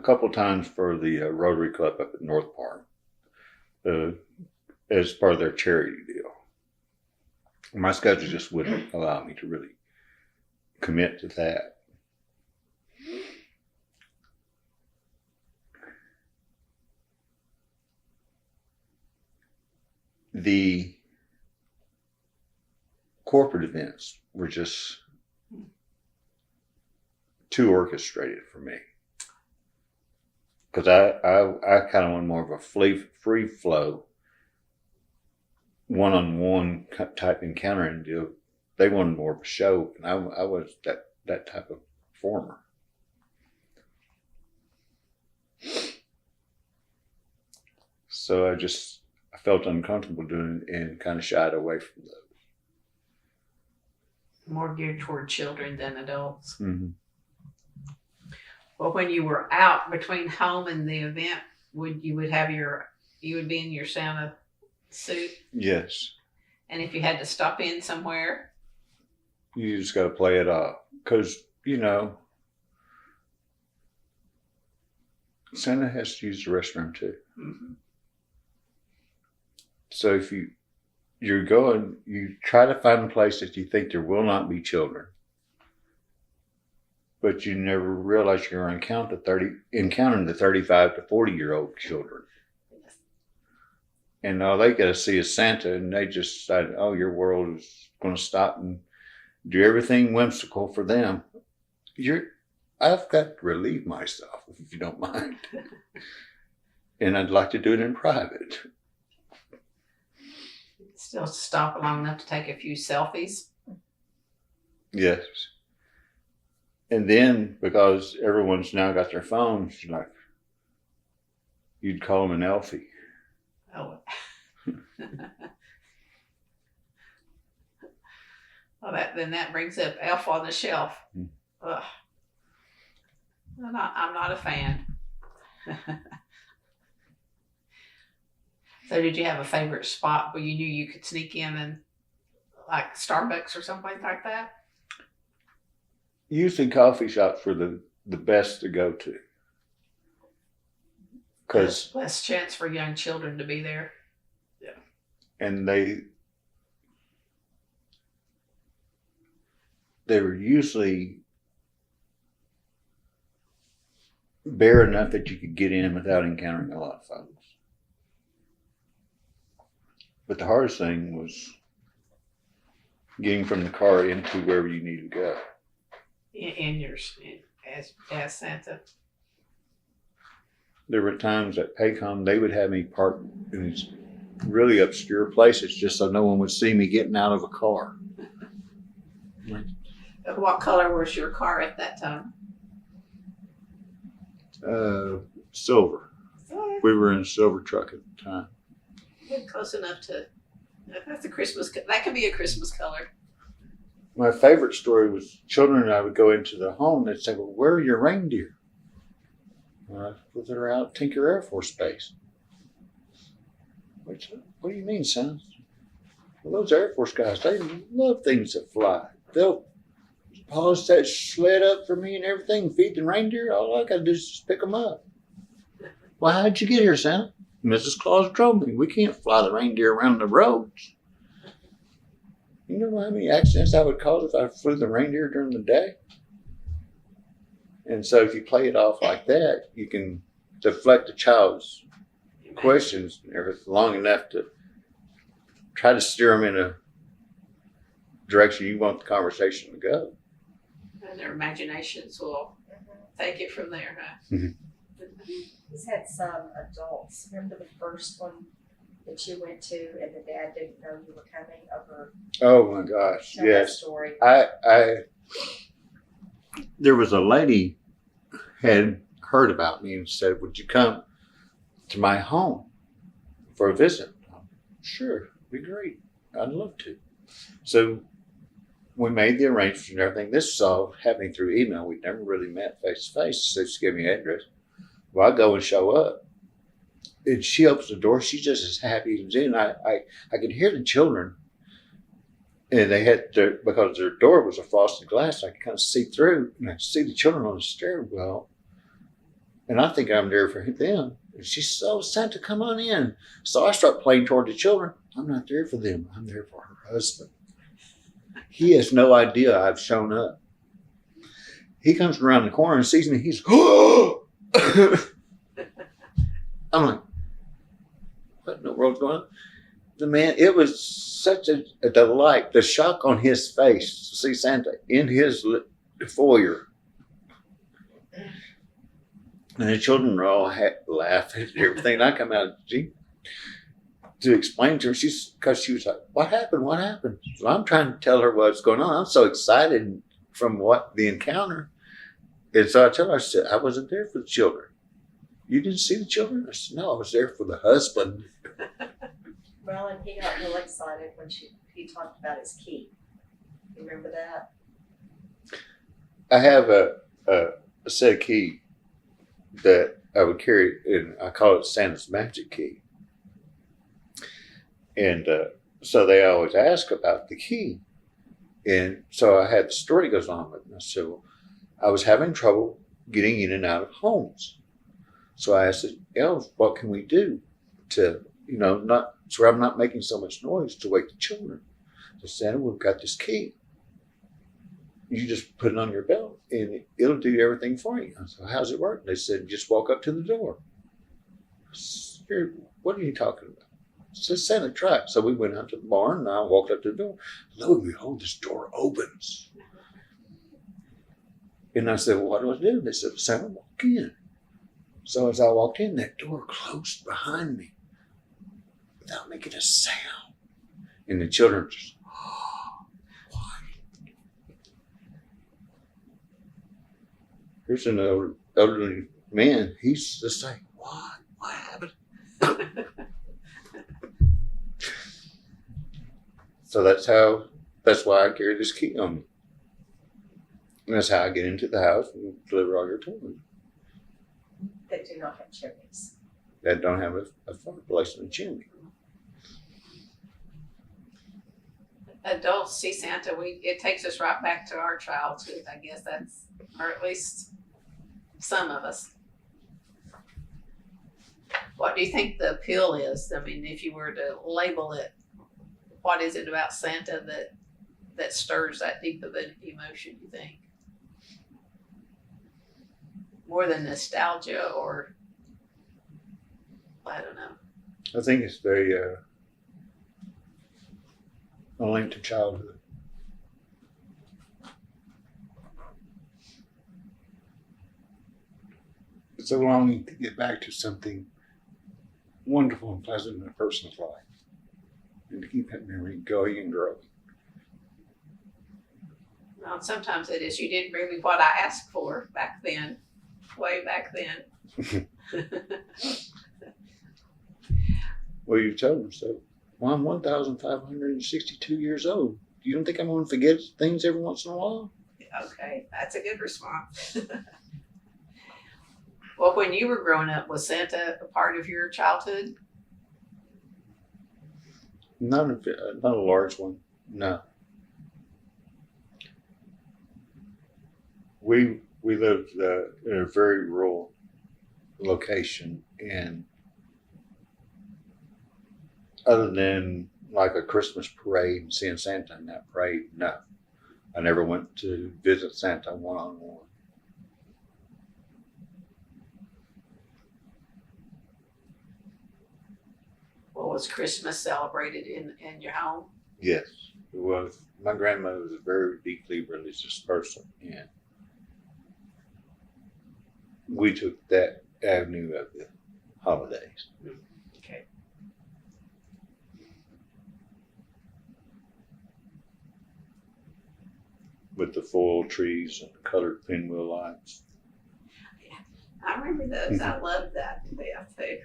couple times for the Rotary Club up at North Park as part of their charity deal. My schedule just wouldn't allow me to really commit to that. The corporate events were just too orchestrated for me. Because I kind of want more of a free flow, one-on-one type encountering deal. They wanted more of a show, and I was that type of performer. So I felt uncomfortable doing it and kind of shied away from those. More geared toward children than adults. Mm-hmm. Well, when you were out between home and the event, you would be in your Santa suit? Yes. And if you had to stop in somewhere? You just got to play it off. Because, Santa has to use the restroom too. Mm-hmm. So if you're going, you try to find a place that you think there will not be children. But you never realize you're encountering the 35 to 40-year-old children. Yes. And all they got to see is Santa, and they just decide, your world is going to stop and do everything whimsical for them. I've got to relieve myself, if you don't mind. And I'd like to do it in private. Still stop long enough to take a few selfies? Yes. And then, because everyone's now got their phones, like, you'd call them an Elfie. Oh. Well, then that brings up Elf on the Shelf. Ugh. I'm not a fan. So did you have a favorite spot where you knew you could sneak in and like Starbucks or something like that? Usually coffee shops were the best to go to. Because less chance for young children to be there. Yeah. And they were usually bare enough that you could get in without encountering a lot of folks. But the hardest thing was getting from the car into wherever you need to go. As Santa. There were times at Paycom they would have me park in these really obscure places just so no one would see me getting out of a car. What color was your car at that time? Silver. We were in a silver truck at the time. Close enough to. That's a Christmas. That could be a Christmas color. My favorite story was children and I would go into the home and they'd say, "Well, where are your reindeer?" Well, they're out at Tinker Air Force Base. What do you mean, son? Well, those Air Force guys, they love things that fly. They'll polish that sled up for me and everything, feed the reindeer. All I got to do is just pick them up. Well, how'd you get here, Santa? Mrs. Claus drove me. We can't fly the reindeer around the roads. You know how many accidents I would cause if I flew the reindeer during the day? And so if you play it off like that, you can deflect the child's questions and everything long enough to try to steer them in a direction you want the conversation to go. And their imaginations will take it from there, huh? He's had some adults. Remember the first one that you went to and the dad didn't know you were coming over? Oh my gosh, Tell that yes. story. There was a lady had heard about me and said, "Would you come to my home for a visit?" Sure, it'd be great. I'd love to. So we made the arrangements and everything. This is all happening through email. We'd never really met face to face. So she gave me an address. Well, I go and show up. And she opens the door. She's just as happy as in. I could hear the children. And they had because their door was a frosted glass, I could kind of see through. And I could see the children on the stairwell. And I think I'm there for them. And she said, "Oh, Santa, come on in." So I start playing toward the children. I'm not there for them. I'm there for her husband. He has no idea I've shown up. He comes around the corner and sees me. He's, "Oh!" I'm like, what in the world's going on? The man, it was such a delight. The shock on his face to see Santa in his foyer. And the children were all laughing and everything. And I come out to explain to her, because she was like, what happened? What happened? So I'm trying to tell her what's going on. I'm so excited from the encounter. And so I tell her, I said, "I wasn't there for the children." "You didn't see the children?" I said, "No, I was there for the husband." Well, and he got real excited when he talked about his key. You remember that? I have a set of key that I would carry, and I call it Santa's magic key. And so they always ask about the key. And so I had the story goes on with it. I said, well, I was having trouble getting in and out of homes. So I asked the elves, what can we do to, not so I'm not making so much noise to wake the children? They said, "We've got this key. You just put it on your belt and it'll do everything for you." I said, "How's it work?" They said, "Just walk up to the door." I said, "What are you talking about?" I said, "Santa, try it." So we went out to the barn and I walked up to the door. Lo and behold, this door opens. And I said, "Well, what do I do?" They said, "Santa, walk in." So as I walked in, that door closed behind me without making a sound. And the children just, what? Here's an elderly man. He's just like, what? What happened? So that's why I carry this key on me. And that's how I get into the house and deliver all your toys. That do not have chimneys. That don't have a fireplace and a chimney. Adults see Santa, it takes us right back to our childhood. I guess or at least some of us. What do you think the appeal is? I mean, if you were to label it, what is it about Santa that stirs that deep of an emotion, you think? More than nostalgia or, I don't know. I think it's very a link to childhood. It's a longing to get back to something wonderful and pleasant in a person's life, and to keep that memory going and growing. Well, sometimes it is. You didn't bring me what I asked for back then, way back then. Well, you told them so. Well, I'm 1,562 years old. You don't think I'm going to forget things every once in a while? Okay, that's a good response. Well, when you were growing up, was Santa a part of your childhood? Not a large one, no. We lived in a very rural location, and other than like a Christmas parade and seeing Santa in that parade, no. I never went to visit Santa one-on-one. Well, was Christmas celebrated in your home? Yes, it was. My grandmother was a very deeply religious person, and we took that avenue of the holidays. Okay. With the foil trees and colored pinwheel lights. I remember those. I loved that. Yeah, too.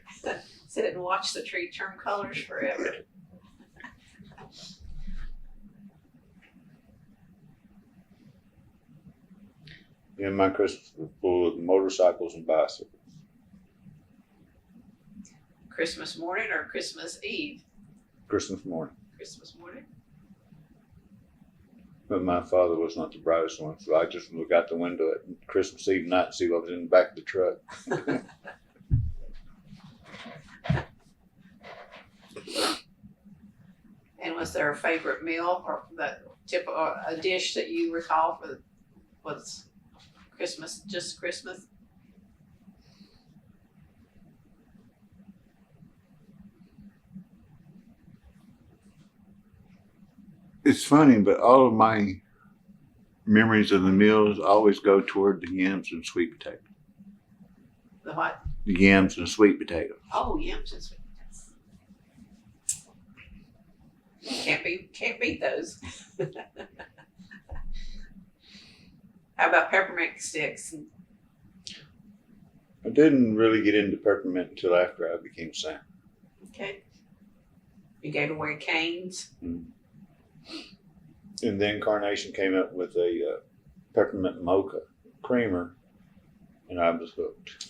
Sit and watch the tree turn colors forever. And my Christmas was full of motorcycles and bicycles. Christmas morning or Christmas Eve? Christmas morning. Christmas morning. But my father was not the brightest one, so I just look out the window at Christmas Eve night and see what was in the back of the truck. And was there a favorite meal or a dish that you recall was Christmas, just Christmas? It's funny, but all of my memories of the meals always go toward the yams and sweet potatoes. The what? The yams and sweet potatoes. Oh, yams and sweet potatoes. Can't beat those. How about peppermint sticks? I didn't really get into peppermint until after I became Santa. Okay. You gave away canes. Mm. And then Carnation came up with a peppermint mocha creamer, and I was hooked.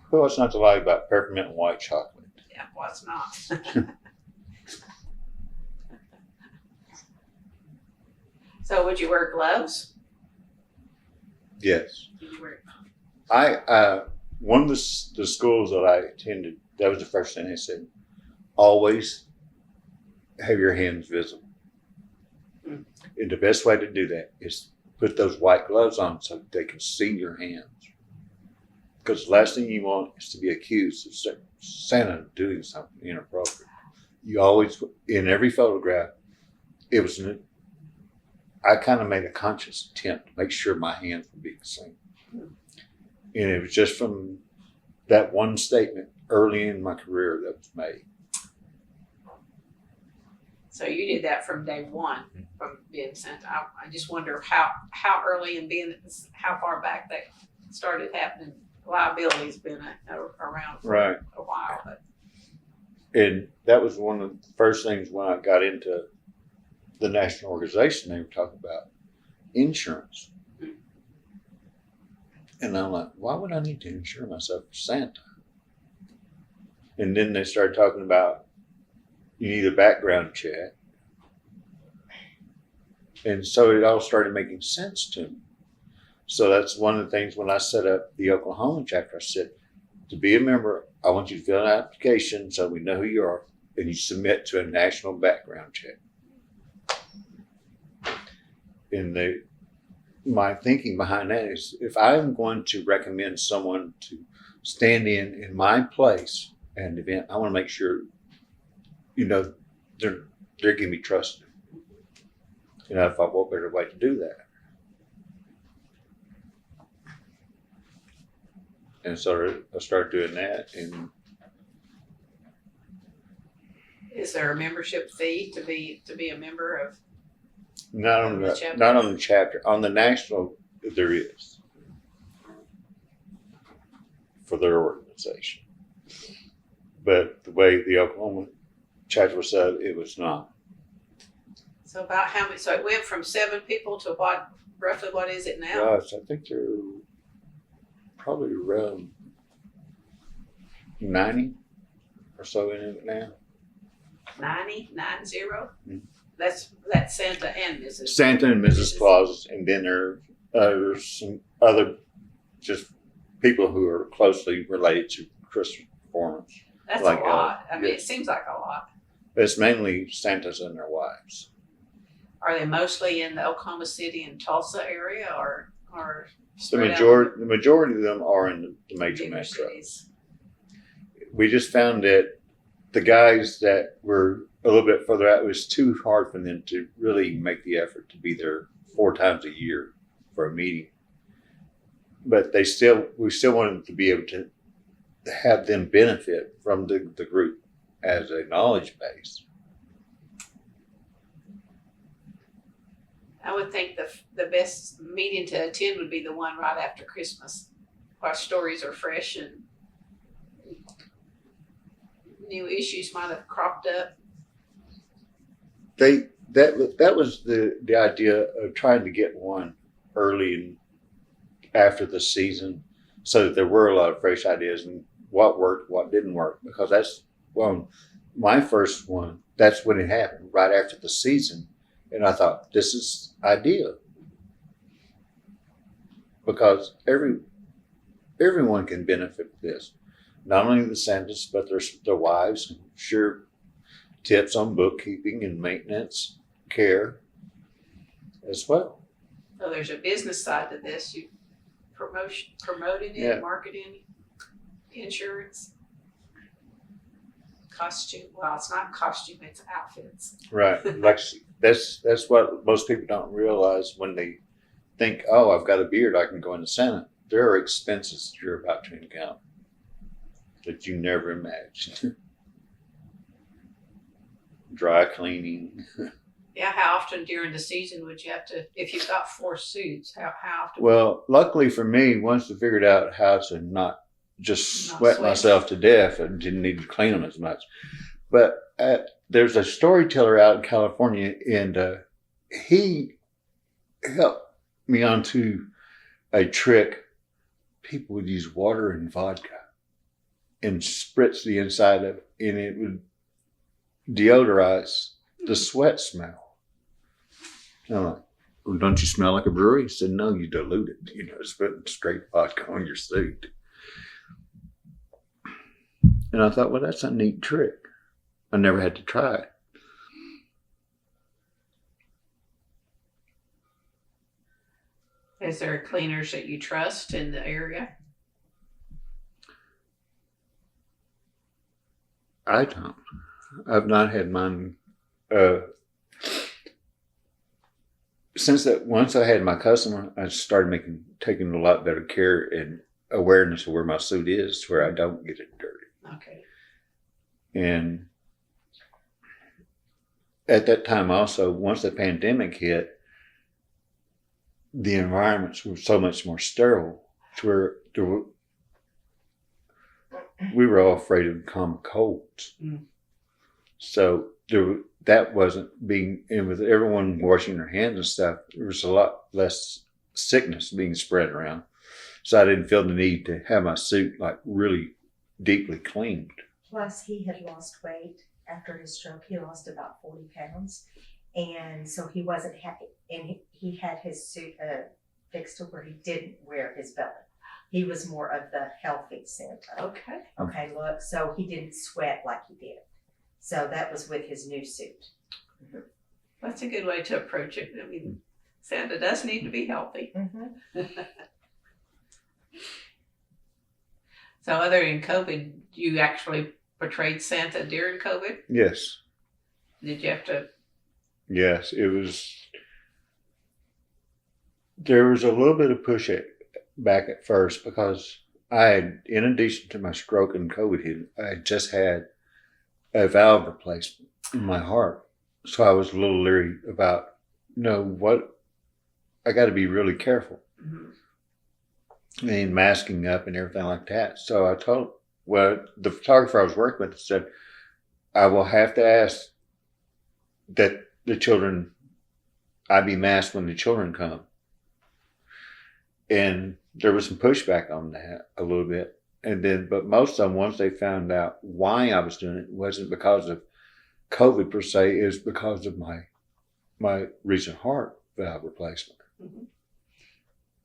What's not to like about peppermint and white chocolate? Yeah, what's not? So would you wear gloves? Yes. Did you wear? One of the schools that I attended, that was the first thing they said, always have your hands visible. Mm. And the best way to do that is put those white gloves on so they can see your hands. Because the last thing you want is to be accused of Santa doing something inappropriate. You always, in every photograph, I kind of made a conscious attempt to make sure my hands were being seen. Mm. And it was just from that one statement early in my career that was made. So you did that from day one, from being Santa. I just wonder how early and how far back that started happening. Liability's been around for Right. a while. But. And that was one of the first things when I got into the national organization, they were talking about insurance. Mm. And I'm like, why would I need to insure myself for Santa? And then they started talking about you need a background check. And so it all started making sense to me. So that's one of the things when I set up the Oklahoma chapter, I said, to be a member, I want you to fill out an application so we know who you are, and you submit to a national background check. And my thinking behind that is if I'm going to recommend someone to stand in my place at an event, I want to make sure, they're giving me trust. And I thought, what better way to do that? And so I started doing that, and Is there a membership fee to be a member of? not on The the chapter? not on the chapter. On the national, there is for their organization, but the way the Oklahoma chapter was set, it was not. So about how many? So it went from 7 people to what? Roughly, what is it now? Gosh, I think they're probably around 90 or so in it now. 90. Mhm. That's Santa and Mrs. Santa and Mrs. Claus, and then there's some other just people who are closely related to Christmas performance. That's like, a lot. I mean, yeah. it seems like a lot. But it's mainly Santas and their wives. Are they mostly in the Oklahoma City and Tulsa area, or The spread out majority of them are in the in major bigger metro. cities? We just found that the guys that were a little bit further out, it was too hard for them to really make the effort to be there 4 times a year for a meeting. But we still wanted to be able to have them benefit from the group as a knowledge base. I would think the best meeting to attend would be the one right after Christmas, where stories are fresh and new issues might have cropped up. That was the idea of trying to get one early and after the season, so that there were a lot of fresh ideas and what worked, what didn't work. Because my first one, that's when it happened, right after the season, and I thought this is ideal because everyone can benefit from this. Not only the Santas, but their wives, sure, tips on bookkeeping and maintenance, care as well. So there's a business side to this. You promoting it, Yeah. marketing, insurance, costume. Well, it's not costume; it's outfits. Right. Like that's what most people don't realize when they think, oh, I've got a beard, I can go into Santa. There are expenses that you're about to encounter that you never imagined. Dry cleaning. Yeah, how often during the season would you have to, if you've got 4 suits, how often? Well, luckily for me, once I figured out how to not just Not sweat sweat. myself to death, I didn't need to clean them as much. But there's a storyteller out in California, and he helped me onto a trick. People would use water and vodka and spritz the inside of it, and it would deodorize the sweat smell. And I'm like, well, don't you smell like a brewery? He said, no, you dilute it. It's putting straight vodka on your suit. And I thought, well, that's a neat trick. I never had to try it. Is there cleaners that you trust in the area? I don't. I've not had mine. Since once I had my customer, I started taking a lot better care and awareness of where my suit is, where I don't get it dirty. Okay. And at that time also, once the pandemic hit, the environments were so much more sterile to where we were all afraid of common colds. Mm. So that wasn't being, and with everyone washing their hands and stuff, there was a lot less sickness being spread around. So I didn't feel the need to have my suit like really deeply cleaned. Plus, he had lost weight after his stroke. He lost about 40 pounds. And so he wasn't happy. And he had his suit fixed to where he didn't wear his belly. He was more of the healthy Santa. Okay. Okay, look, so he didn't sweat like he did. So that was with his new suit. Mm-hmm. That's a good way to approach it. I mean, Santa does need to be healthy. Mm-hmm. So other than COVID, you actually portrayed Santa during COVID? Yes. Did you have to? Yes, there was a little bit of back at first because I had, in addition to my stroke and COVID hit, I had just had a valve replacement in my heart. So I was a little leery about, what, I got to be really careful. Mm-hmm. And masking up and everything like that. So I told, the photographer I was working with said, I will have to ask that the children, I be masked when the children come. And there was some pushback on that a little bit. And then, but most of them, once they found out why I was doing it, wasn't because of COVID per se, is because of my recent heart valve replacement. Mm-hmm.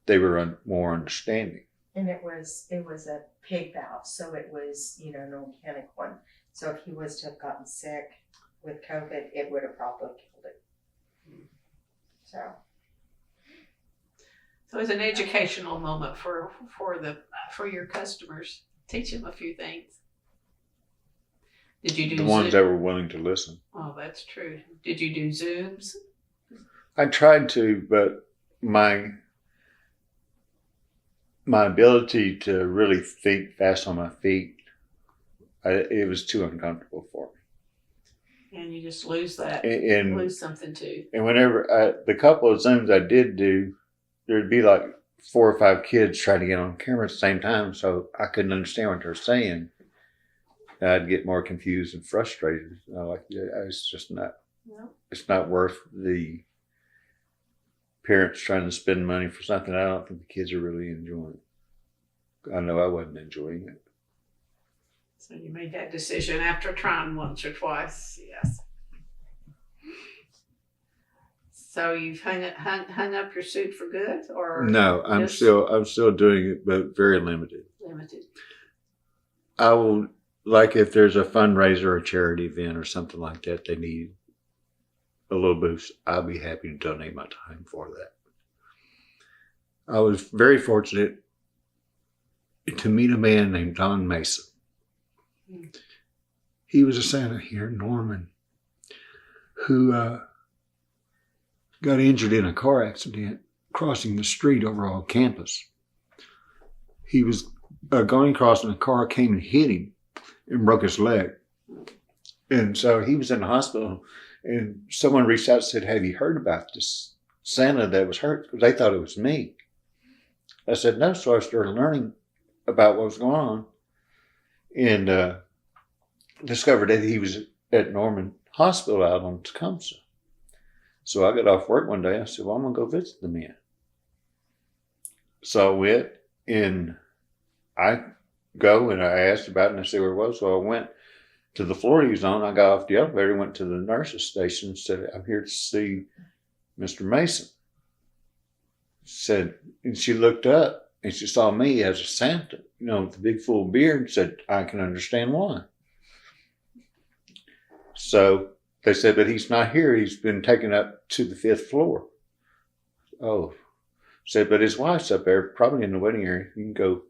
They were more understanding. And it was a pig valve, so it was, an organic one. So if he was to have gotten sick with COVID, it would have probably killed it. So it's an educational moment for your customers. Teach them a few things. Did you do the ones Zoom? that were willing to listen? Oh, that's true. Did you do Zooms? I tried to, but my ability to really think fast on my feet, it was too uncomfortable for me. And you just lose that, And lose something too. And whenever the couple of Zooms I did do, there'd be like 4 or 5 kids trying to get on camera at the same time, so I couldn't understand what they're saying. I'd get more confused and frustrated. It's just not. No. It's not worth the parents trying to spend money for something I don't think the kids are really enjoying. I know I wasn't enjoying it. So you made that decision after trying once or twice, yes. So you've hung up your suit for good, or No, I'm still doing it, but very limited. Limited. I will, like if there's a fundraiser or a charity event or something like that, they need a little boost, I'll be happy to donate my time for that. I was very fortunate to meet a man named Don Mason. He was a Santa here in Norman who got injured in a car accident crossing the street over on campus. He was going across and a car came and hit him and broke his leg. And so he was in the hospital, and someone reached out and said, "Have you heard about this Santa that was hurt?" Because they thought it was me. I said, "No." So I started learning about what was going on, and discovered that he was at Norman Hospital out on Tecumseh. So I got off work one day. I said, "Well, I'm going to go visit the man." So I went, and I go and I asked about it and I said where it was. So I went to the floor he was on. I got off the elevator, went to the nurse's station and said, "I'm here to see Mr. Mason." Said, and she looked up and she saw me as a Santa, with the big full beard, and said, "I can understand why." So they said, "But he's not here. He's been taken up to the 5th floor." Oh, said, "But his wife's up there, probably in the waiting area. You can go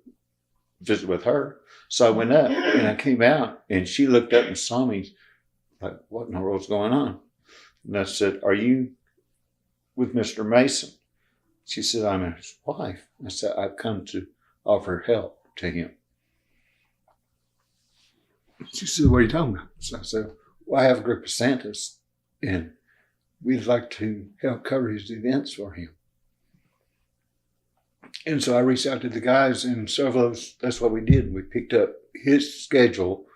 visit with her." So I went up and I came out and she looked up and saw me like, "What in the world's going on?" And I said, "Are you with Mr. Mason?" She said, "I'm his wife." I said, "I've come to offer help to him." She said, "What are you talking about?" So I said, "Well, I have a group of Santas and we'd like to help cover his events for him." And so I reached out to the guys, and several of us, that's what we did. We picked up his schedule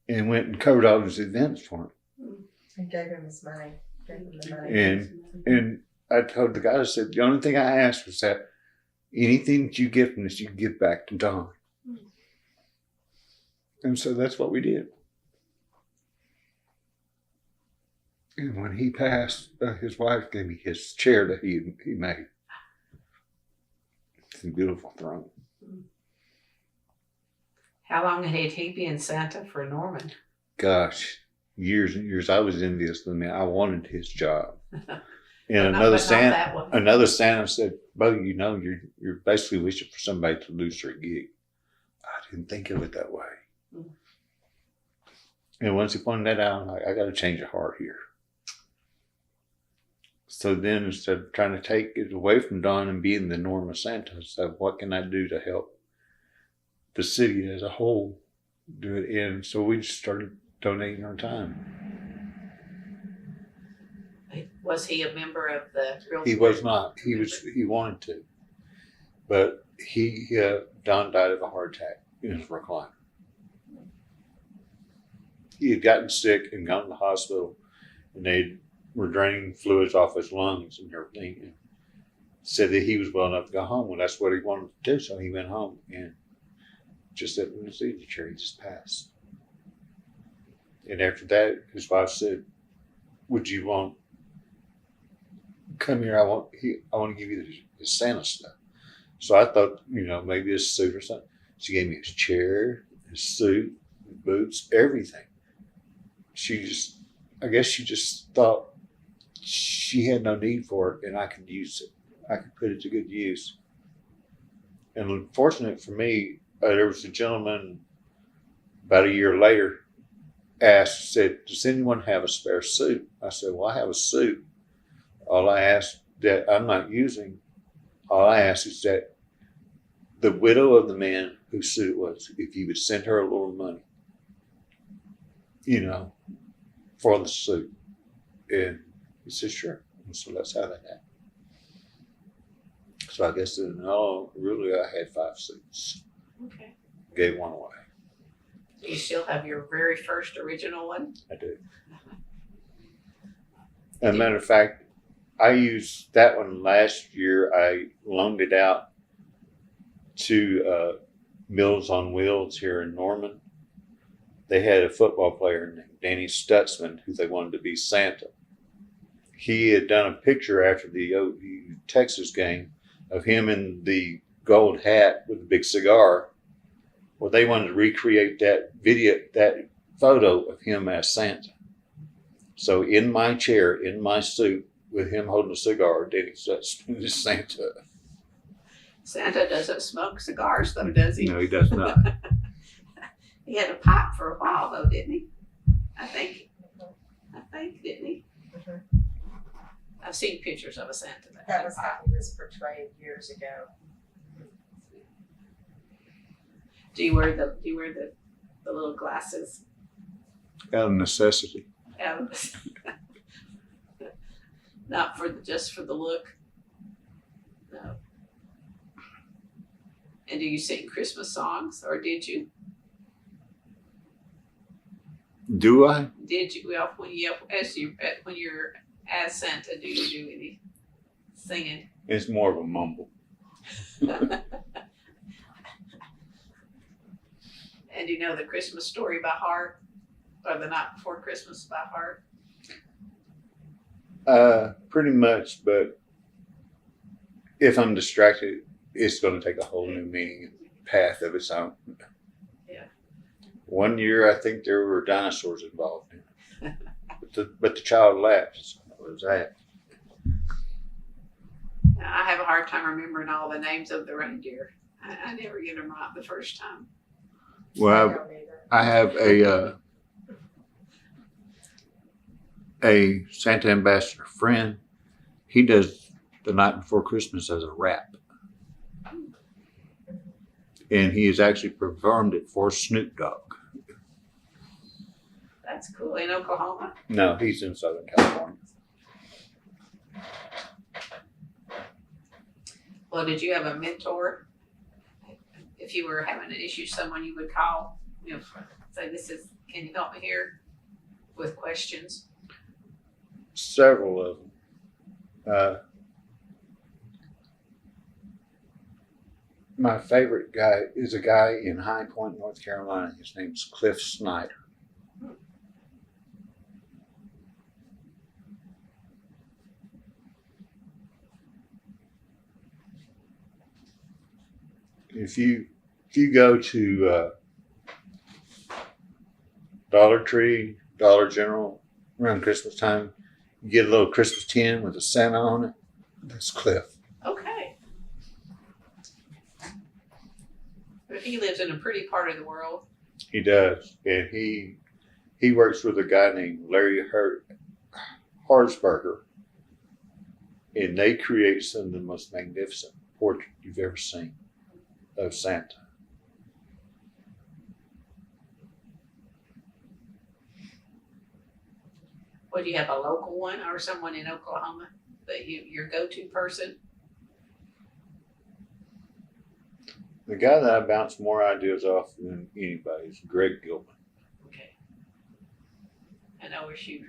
and went and covered all his events for him. And gave him his money. Gave him the money. And I told the guys, I said, the only thing I asked was that anything that you get from this, you can give back to Don. And so that's what we did. And when he passed, his wife gave me his chair that he made. It's a beautiful throne. How long had he been Santa for Norman? Gosh, years and years. I was envious of him. I wanted his job. And Not that one. another Santa said, "Bo, you're basically wishing for somebody to lose their gig." I didn't think of it that way. Mm. And once he pointed that out, I'm like, I got to change of heart here. So then, instead of trying to take it away from Don and being the Norma Santa, I said, what can I do to help the city as a whole do it. And so we just started donating our time. Was he a member of the Real He was not. He wanted to, but Don died of a heart attack in his recliner. He had gotten sick and gone to the hospital, and they were draining fluids off his lungs and everything, and said that he was well enough to go home. Well, that's what he wanted to do, so he went home, and just at the signature, he just passed. And after that, his wife said, "Would you want come here? I want to give you the Santa stuff." So I thought, maybe his suit or something. She gave me his chair, his suit, his boots, everything. I guess she just thought she had no need for it, and I could use it. I could put it to good use. And unfortunate for me, there was a gentleman about a year later said, "Does anyone have a spare suit?" I said, "Well, I have a suit. All I ask that I'm not using, all I ask is that the widow of the man whose suit it was, if you would send her a little money, for the suit." And he said, "Sure." And so that's how that happened. So I guess really I had 5 suits. Okay. Gave one away. Do you still have your very first original one? I do. As a matter of fact, I used that one last year. I loaned it out to Meals on Wheels here in Norman. They had a football player named Danny Stutzman who they wanted to be Santa. He had done a picture after the OU Texas game of him in the gold hat with a big cigar. Well, they wanted to recreate that photo of him as Santa. So in my chair, in my suit, with him holding a cigar, Danny Stutzman is Santa. Santa doesn't smoke cigars, though, does he? No, he does not. He had a pipe for a while, though, didn't he? I think, didn't he? Mhm. I've seen pictures of a Santa. That was how he was portrayed years ago. Do you wear the little glasses? Out of necessity. Not just for the look. No. And do you sing Christmas songs, or did you? Do I? Did you? Well, when you're as Santa, do you do any singing? It's more of a mumble. And you know the Christmas story by heart, or the Night Before Christmas by heart? Pretty much, but if I'm distracted, it's going to take a whole new meaning and path of its own. Yeah. One year, I think there were dinosaurs involved in it, but the child laughed. So what was that? I have a hard time remembering all the names of the reindeer. I never get them right the first time. Well, don't either. I have a Santa ambassador friend. He does the Night Before Christmas as a rap. And he has actually performed it for Snoop Dogg. That's cool. In Oklahoma? No, he's in Southern California. Well, did you have a mentor? If you were having an issue, someone you would call, say, can you help me here with questions? Several of them. My favorite guy is a guy in High Point, North Carolina. His name's Cliff Snyder. If you go to Dollar Tree, Dollar General around Christmas time, you get a little Christmas tin with a Santa on it. That's Cliff. Okay. But he lives in a pretty part of the world. He does, and he works with a guy named Larry Harsberger, and they create some of the most magnificent portraits you've ever seen of Santa. Would you have a local one or someone in Oklahoma that your go-to person? The guy that I bounce more ideas off than anybody is Greg Gilman. Okay. And OSU.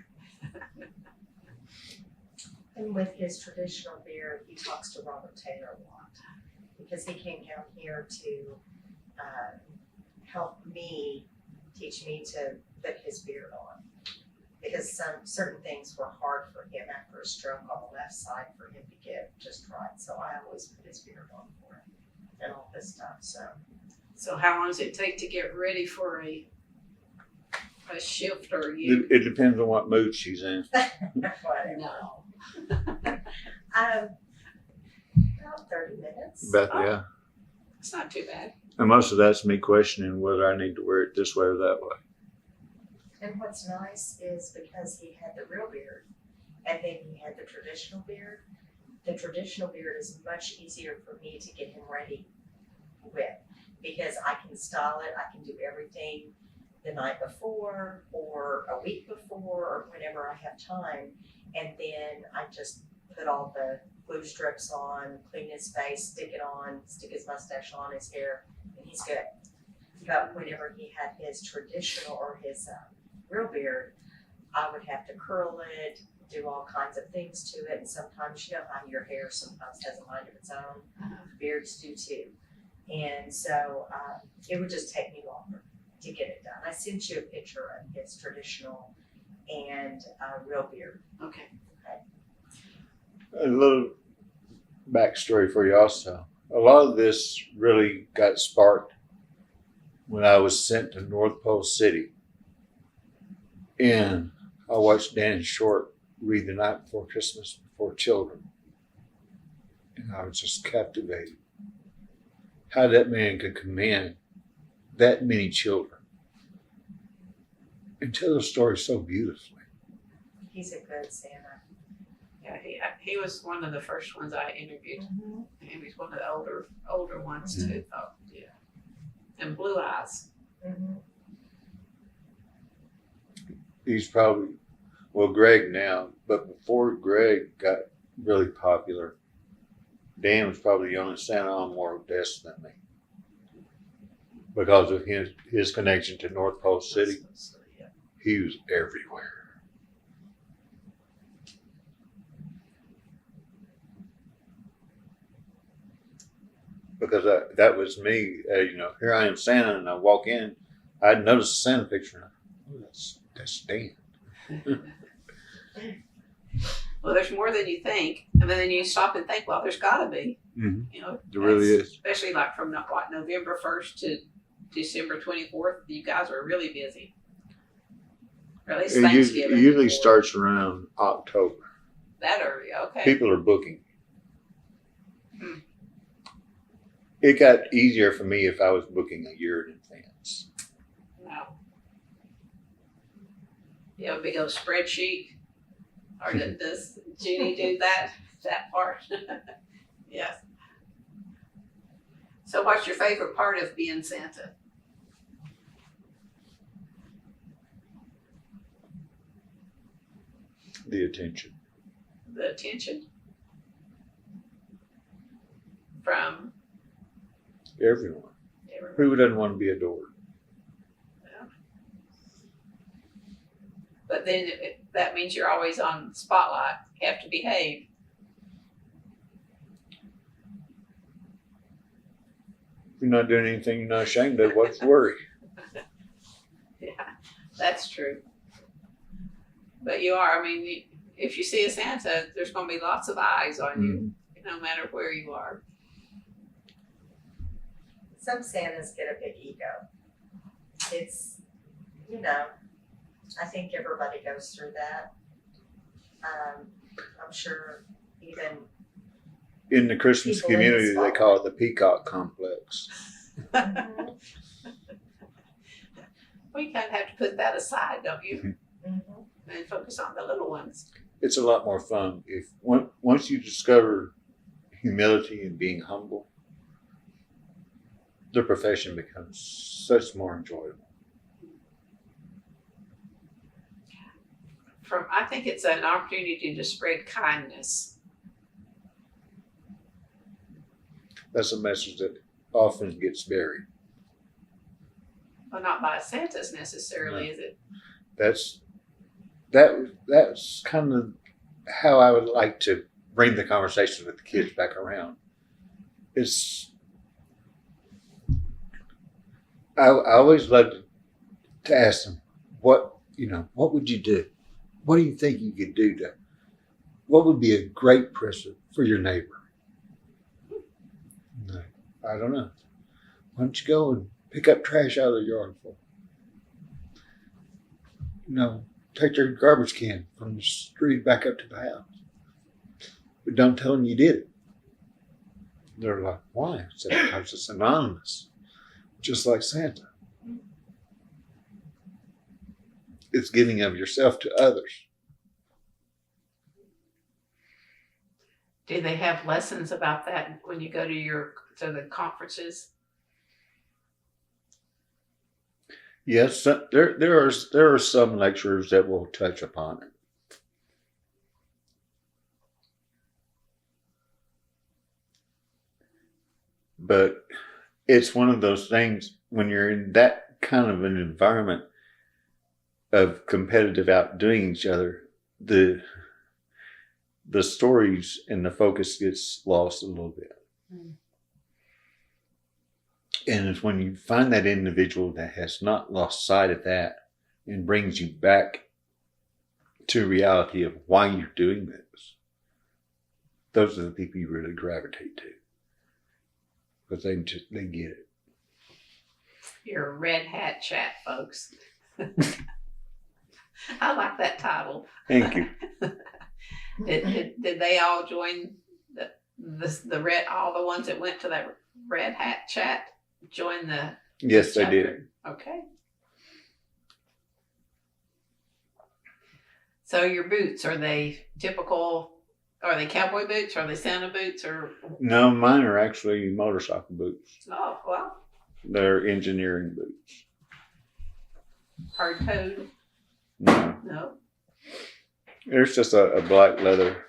And with his traditional beard, he talks to Robert Taylor a lot because he came down here to help me, teach me to put his beard on. Because some certain things were hard for him after a stroke on the left side for him to get just right. So I always put his beard on for him and all this stuff. So how long does it take to get ready for a shift or you? It depends on what mood she's in. Whatever. No. About 30 minutes. But yeah. It's not too bad. And most of that's me questioning whether I need to wear it this way or that way. And what's nice is because he had the real beard and then he had the traditional beard is much easier for me to get him ready with because I can style it, I can do everything the night before or a week before or whenever I have time. And then I just put all the glue strips on, clean his face, stick it on, stick his mustache on, his hair, and he's good. But whenever he had his traditional or his real beard, I would have to curl it, do all kinds of things to it, and sometimes, you know how your hair sometimes has a mind of its own, beards do too. And so it would just take me longer to get it done. I sent you a picture of his traditional and real beard. Okay. A little backstory for you also. A lot of this really got sparked when I was sent to North Pole City. And I watched Dan Short read The Night Before Christmas for children. And I was just captivated. How that man could command that many children and tell the story so beautifully. He's a good Santa. Yeah, he was one of the first ones I interviewed. Mm-hmm. He was one of the older ones too. Oh, yeah. And blue eyes. Mm-hmm. He's probably, well, Greg now, but before Greg got really popular, Dan was probably the only Santa on more Odessa than me because of his connection to North Pole City. Yeah. He was everywhere. Because that was me, here I am Santa, and I walk in, I'd notice a Santa picture, and that's Dan. Well, there's more than you think, and then you stop and think, well, there's got to be. Mm-hmm. You know, There really is. Especially like from November 1st to December 24th, you guys are really busy. Or at least Thanksgiving. It usually starts around October. That early, okay. People are booking. It got easier for me if I was booking a year in advance. Wow. You have a big old spreadsheet? Or does Judy do that part? Yes. So what's your favorite part of being Santa? The attention. The attention? From? Everyone. Who doesn't want to be adored? Yeah. But then that means you're always on spotlight. You have to behave. If you're not doing anything you're not ashamed of, what's the worry? Yeah, that's true. But you are. I mean, if you see a Santa, there's going to be lots of eyes on you, no matter where you are. Some Santas get a big ego. It's, I think everybody goes through that. I'm sure even In the Christmas People in the community, they spotlight. call it the peacock complex. Mhm. Well, you kind of have to put that aside, don't you? Mhm. And focus on the little ones. It's a lot more fun if once you discover humility and being humble, the profession becomes such more enjoyable. I think it's an opportunity to spread kindness. That's a message that often gets buried. Well, not by Santas necessarily, is it? That's kind of how I would like to bring the conversation with the kids back around. I always love to ask them, what would you do? What do you think you could do what would be a great present for your neighbor? No, I don't know. Why don't you go and pick up trash out of the yard for them? Take their garbage can from the street back up to the house. But don't tell them you did it. They're like, why? I said, because it's anonymous. Just like Santa. It's giving of yourself to others. Do they have lessons about that when you go to the conferences? Yes, there are some lecturers that will touch upon it. But it's one of those things when you're in that kind of an environment of competitive outdoing each other, the stories and the focus gets lost a little bit. Mm. And it's when you find that individual that has not lost sight of that and brings you back to reality of why you're doing this. Those are the people you really gravitate to. Because they get it. Your red hat chat, folks. I like that title. Thank you. Did they all join the red? All the ones that went to that red hat chat join the? Yes, chapter? they did. Okay. So your boots, are they typical? Are they cowboy boots? Are they Santa boots? Or no, mine are actually motorcycle boots. Oh, well. They're engineering boots. Hard toed? No. No. There's just a black leather,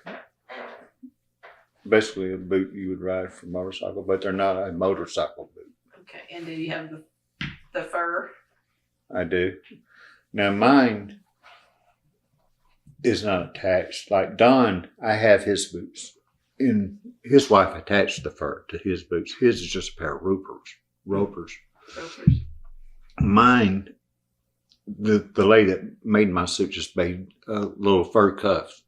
basically a boot you would ride for a motorcycle, but they're not a motorcycle boot. Okay, and do you have the fur? I do. Now mine is not attached. Like Don, I have his boots, and his wife attached the fur to his boots. His is just a pair of ropers. Mine, the lady that made my suit just made little fur cuffs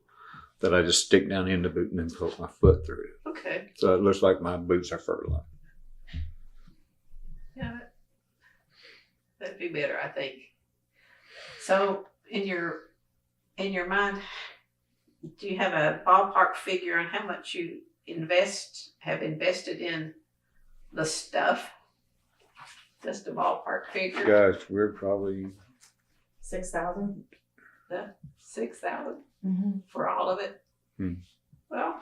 that I just stick down in the boot and then put my foot through it. Okay. So it looks like my boots are fur-lined. Yeah, that'd be better, I think. So in your mind, do you have a ballpark figure on how much you have invested in the stuff? Just a ballpark figure. Gosh, we're probably 6,000. The 6,000 Mm-hmm. for all of it. Well,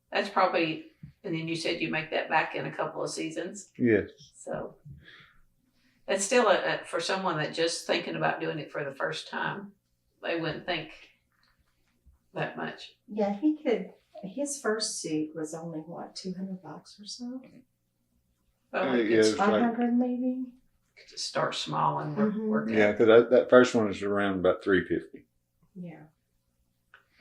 that's probably. And then you said you make that back in a couple of seasons. yes. So it's still for someone that just thinking about doing it for the first time, they wouldn't think that much. Yeah, his first suit was only what, $200 or so? Well, it's 500 maybe. Just start small and work Yeah, out. because that first one is around about $350. Yeah.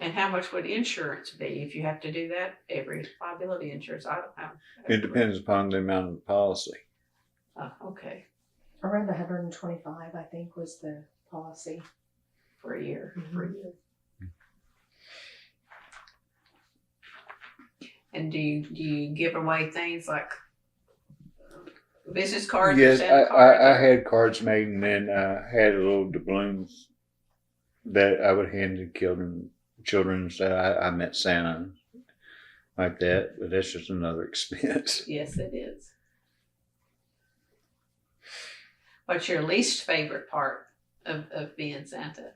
And how much would insurance be if you have to do that? Every liability insurance, I don't know. It depends upon the amount of the policy. Oh, okay. Around 125, I think, was the policy. For a year. Mhm. For a year. And do you give away things like business cards? Yes, or Santa cards? I had cards made, and then I had little doubloons that I would hand to children and say I met Santa, like that. But that's just another expense. Yes, it is. What's your least favorite part of being Santa?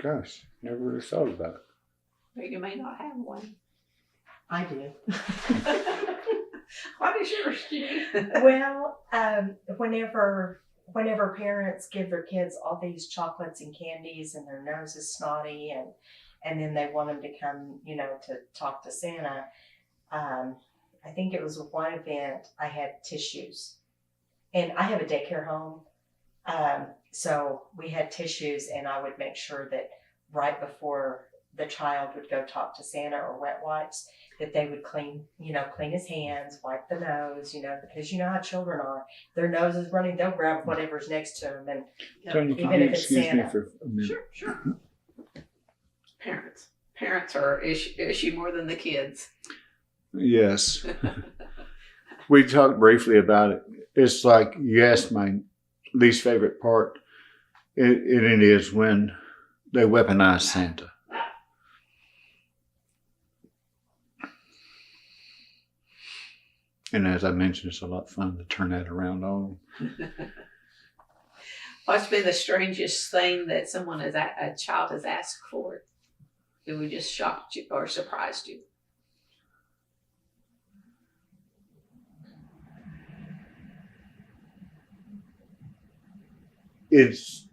Gosh, never really thought about it. Or you may not have one. I do. What is yours, Judy? Well, whenever parents give their kids all these chocolates and candies and their nose is snotty and then they want them to come, to talk to Santa, I think it was one event I had tissues. And I have a daycare home. So we had tissues, and I would make sure that right before the child would go talk to Santa, or wet wipes, that they would clean his hands, wipe the nose, because you know how children are. Their nose is running, they'll grab whatever's next to them. And Tony, can even you if it's excuse me Santa. for a minute? Sure. Parents are issue more than the kids. Yes. We talked briefly about it. It's like you asked my least favorite part. It is when they weaponize Santa. And as I mentioned, it's a lot of fun to turn that around on them. What's been the strangest thing that a child has asked for? It would just shocked you or surprised you? It's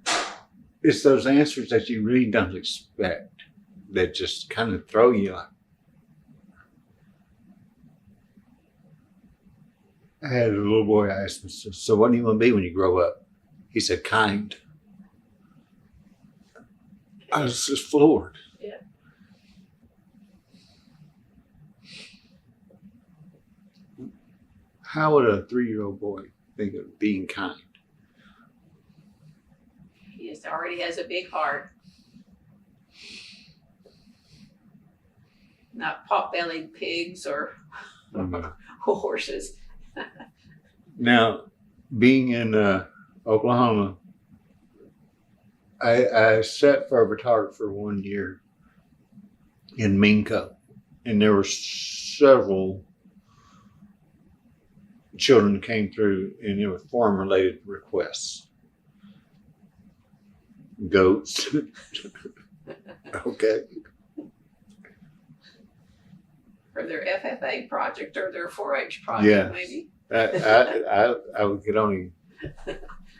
those answers that you really don't expect that just kind of throw you like. I had a little boy ask me, so what do you want to be when you grow up? He said, kind. I was just floored. Yeah. How would a 3-year-old boy think of being kind? He already has a big heart. Not pot-bellied pigs or horses. Now, being in Oklahoma, I sat for a photographer 1 year in Minco, and there were several children came through, and it was farm-related requests. Goats. Okay. Or their FFA project or their 4-H project, Yeah. maybe. I could only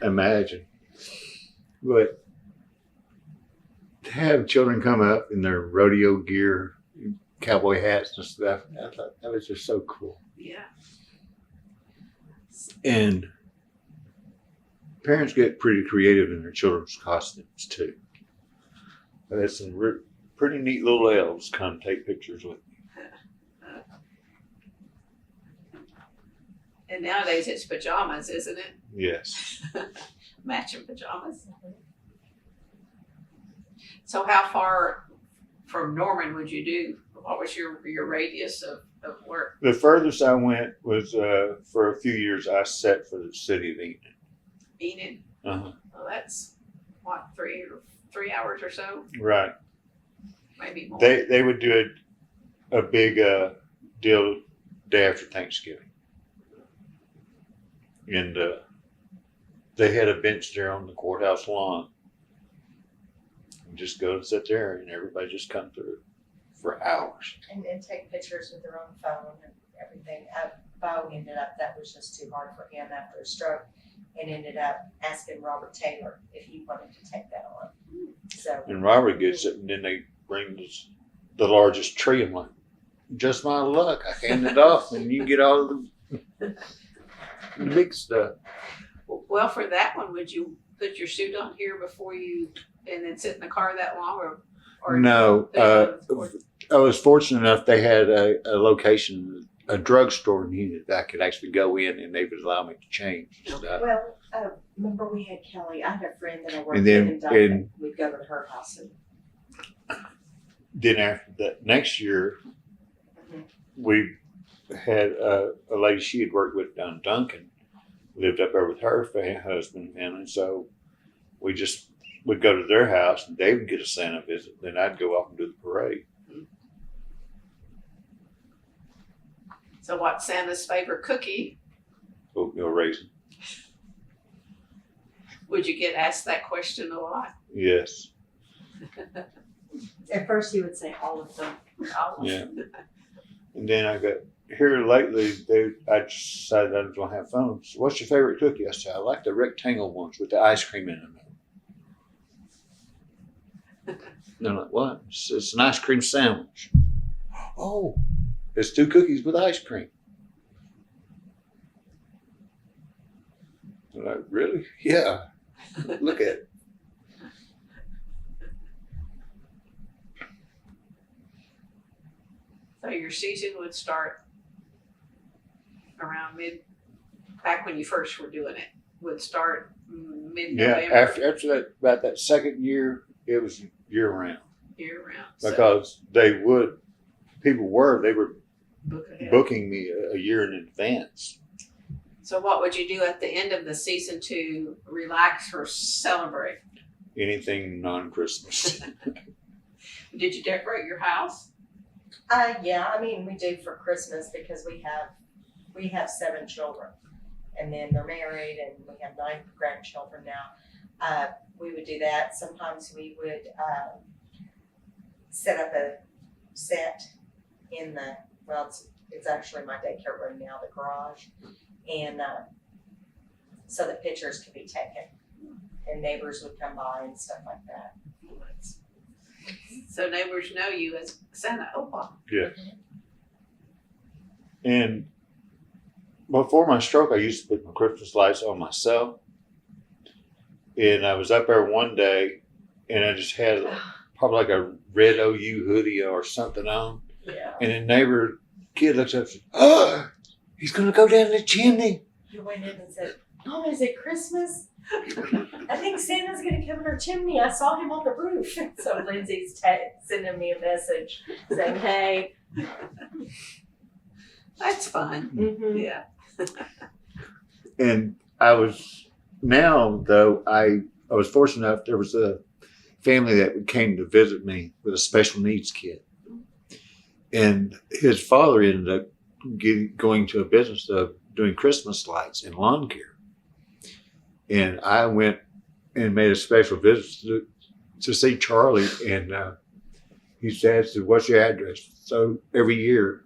imagine. But to have children come up in their rodeo gear, cowboy hats and stuff, I thought that was just so cool. Yeah. And parents get pretty creative in their children's costumes too. I had some pretty neat little elves come take pictures with me. And nowadays it's pajamas, isn't it? Yes. Matching pajamas. So how far from Norman would you do? What was your radius of work? The furthest I went was for a few years. I sat for the city of Enid. Enid? Uh-huh. Well, that's what, 3 hours or so? Right. Maybe more. They would do a big deal day after Thanksgiving. And they had a bench there on the courthouse lawn. And just go and sit there, and everybody just come through for hours. And take pictures with their own phone and everything. Bo ended up, that was just too hard for him after a stroke, and ended up asking Robert Taylor if he wanted to take that on. So. And Robert gets it, and then they bring the largest tree. I'm like, just my luck. I hand it off, and you get all the big stuff. Well, for that one, would you put your suit on here before you, and then sit in the car that long, or No, I was fortunate enough they had a location, a drugstore in Enid that I could actually go in, and they would allow me to change stuff. Well, remember we had Kelly. I had a friend that I worked And with then- in Duncan. We'd go to her house. And, Then after that, next year, Mhm. we had a lady she had worked with down in Duncan, lived up there with her husband and family. So we would go to their house, and they would get a Santa visit. Then I'd go off and do the parade. So what's Santa's favorite cookie? Oatmeal raisin. Would you get asked that question a lot? Yes. at first, he would say all of them. Yeah. And then I got here lately. I decided I was gonna have fun. So what's your favorite cookie? I said I like the rectangle ones with the ice cream in them. And they're like, what? It's an ice cream sandwich. Oh, it's 2 cookies with ice cream. I'm like, really? Yeah. Look at it. So your season would start around back when you first were doing it, would start mid-November. Yeah, after that, about that second year, it was year round. Year round. Because they were Book ahead. booking me a year in advance. So what would you do at the end of the season to relax or celebrate? Anything non-Christmas. Did you decorate your house? Yeah, I mean, we do for Christmas because we have 7 children, and then they're married, and we have 9 grandchildren now. We would do that. Sometimes we would set up a set in it's actually my daycare room now, the garage, and so the pictures could be taken, and neighbors would come by and stuff like that. So neighbors know you as Santa Opa. Yeah. And before my stroke, I used to put my Christmas lights on myself. And I was up there one day, and I just had probably like a red OU hoodie or something on. Yeah. And the neighbor kid looks up and says, "Oh, he's going to go down the chimney." He went in and said, "Mom, is it Christmas? I think Santa's going to come in our chimney. I saw him on the roof." So Lindsay's sending me a message saying, "Hey." That's fun. Mm-hmm. Yeah. And I was fortunate enough, there was a family that came to visit me with a special needs kid. And his father ended up going to a business of doing Christmas lights and lawn care. And I went and made a special visit to see Charlie. And his dad said, "What's your address?" So every year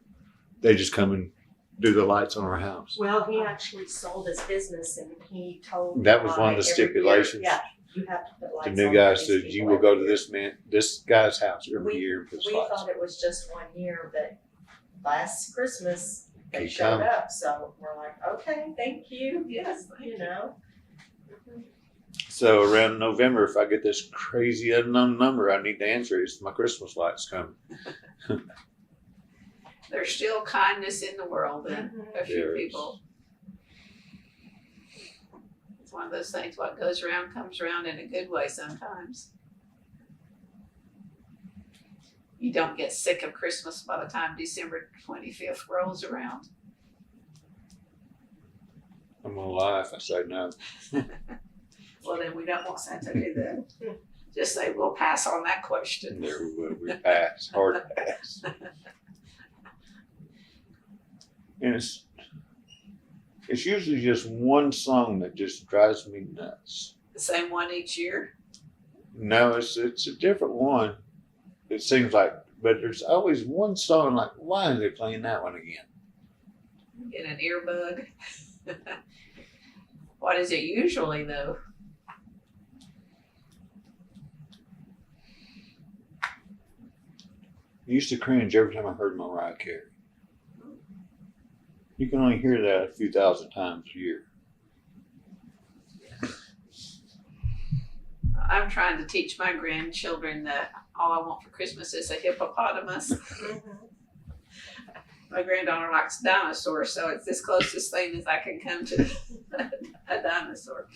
they just come and do the lights on our house. Well, he actually sold his business, and he told That was one of the every year, stipulations. yeah, you have to put lights The on. new guy for these said, people "You will go to every year." this guy's house every year and put We lights." thought it was just 1 year, but last Christmas they Keep showed coming. up. So we're like, okay, thank you. Yes, thank You know. So around November, if I get this crazy unknown number, I need to answer it. It's my Christmas lights coming. There's still kindness in the world, and a few There is. people. It's one of those things, what goes around comes around in a good way sometimes. You don't get sick of Christmas by the time December 25th rolls around. I'm gonna lie if I say no. Well, then we don't want Santa to do that. Just say we'll pass on that question. There we pass, hard to pass. And it's usually just one song that just drives me nuts. The same one each year. No, it's a different one. It seems like, but there's always one song like, why are they playing that one again? Get an earbug. What is it usually though? I used to cringe every time I heard Mariah Carey. You can only hear that a few thousand times a year. I'm trying to teach my grandchildren that all I want for Christmas is a hippopotamus. My granddaughter likes dinosaurs, so it's this closest thing as I can come to a dinosaur.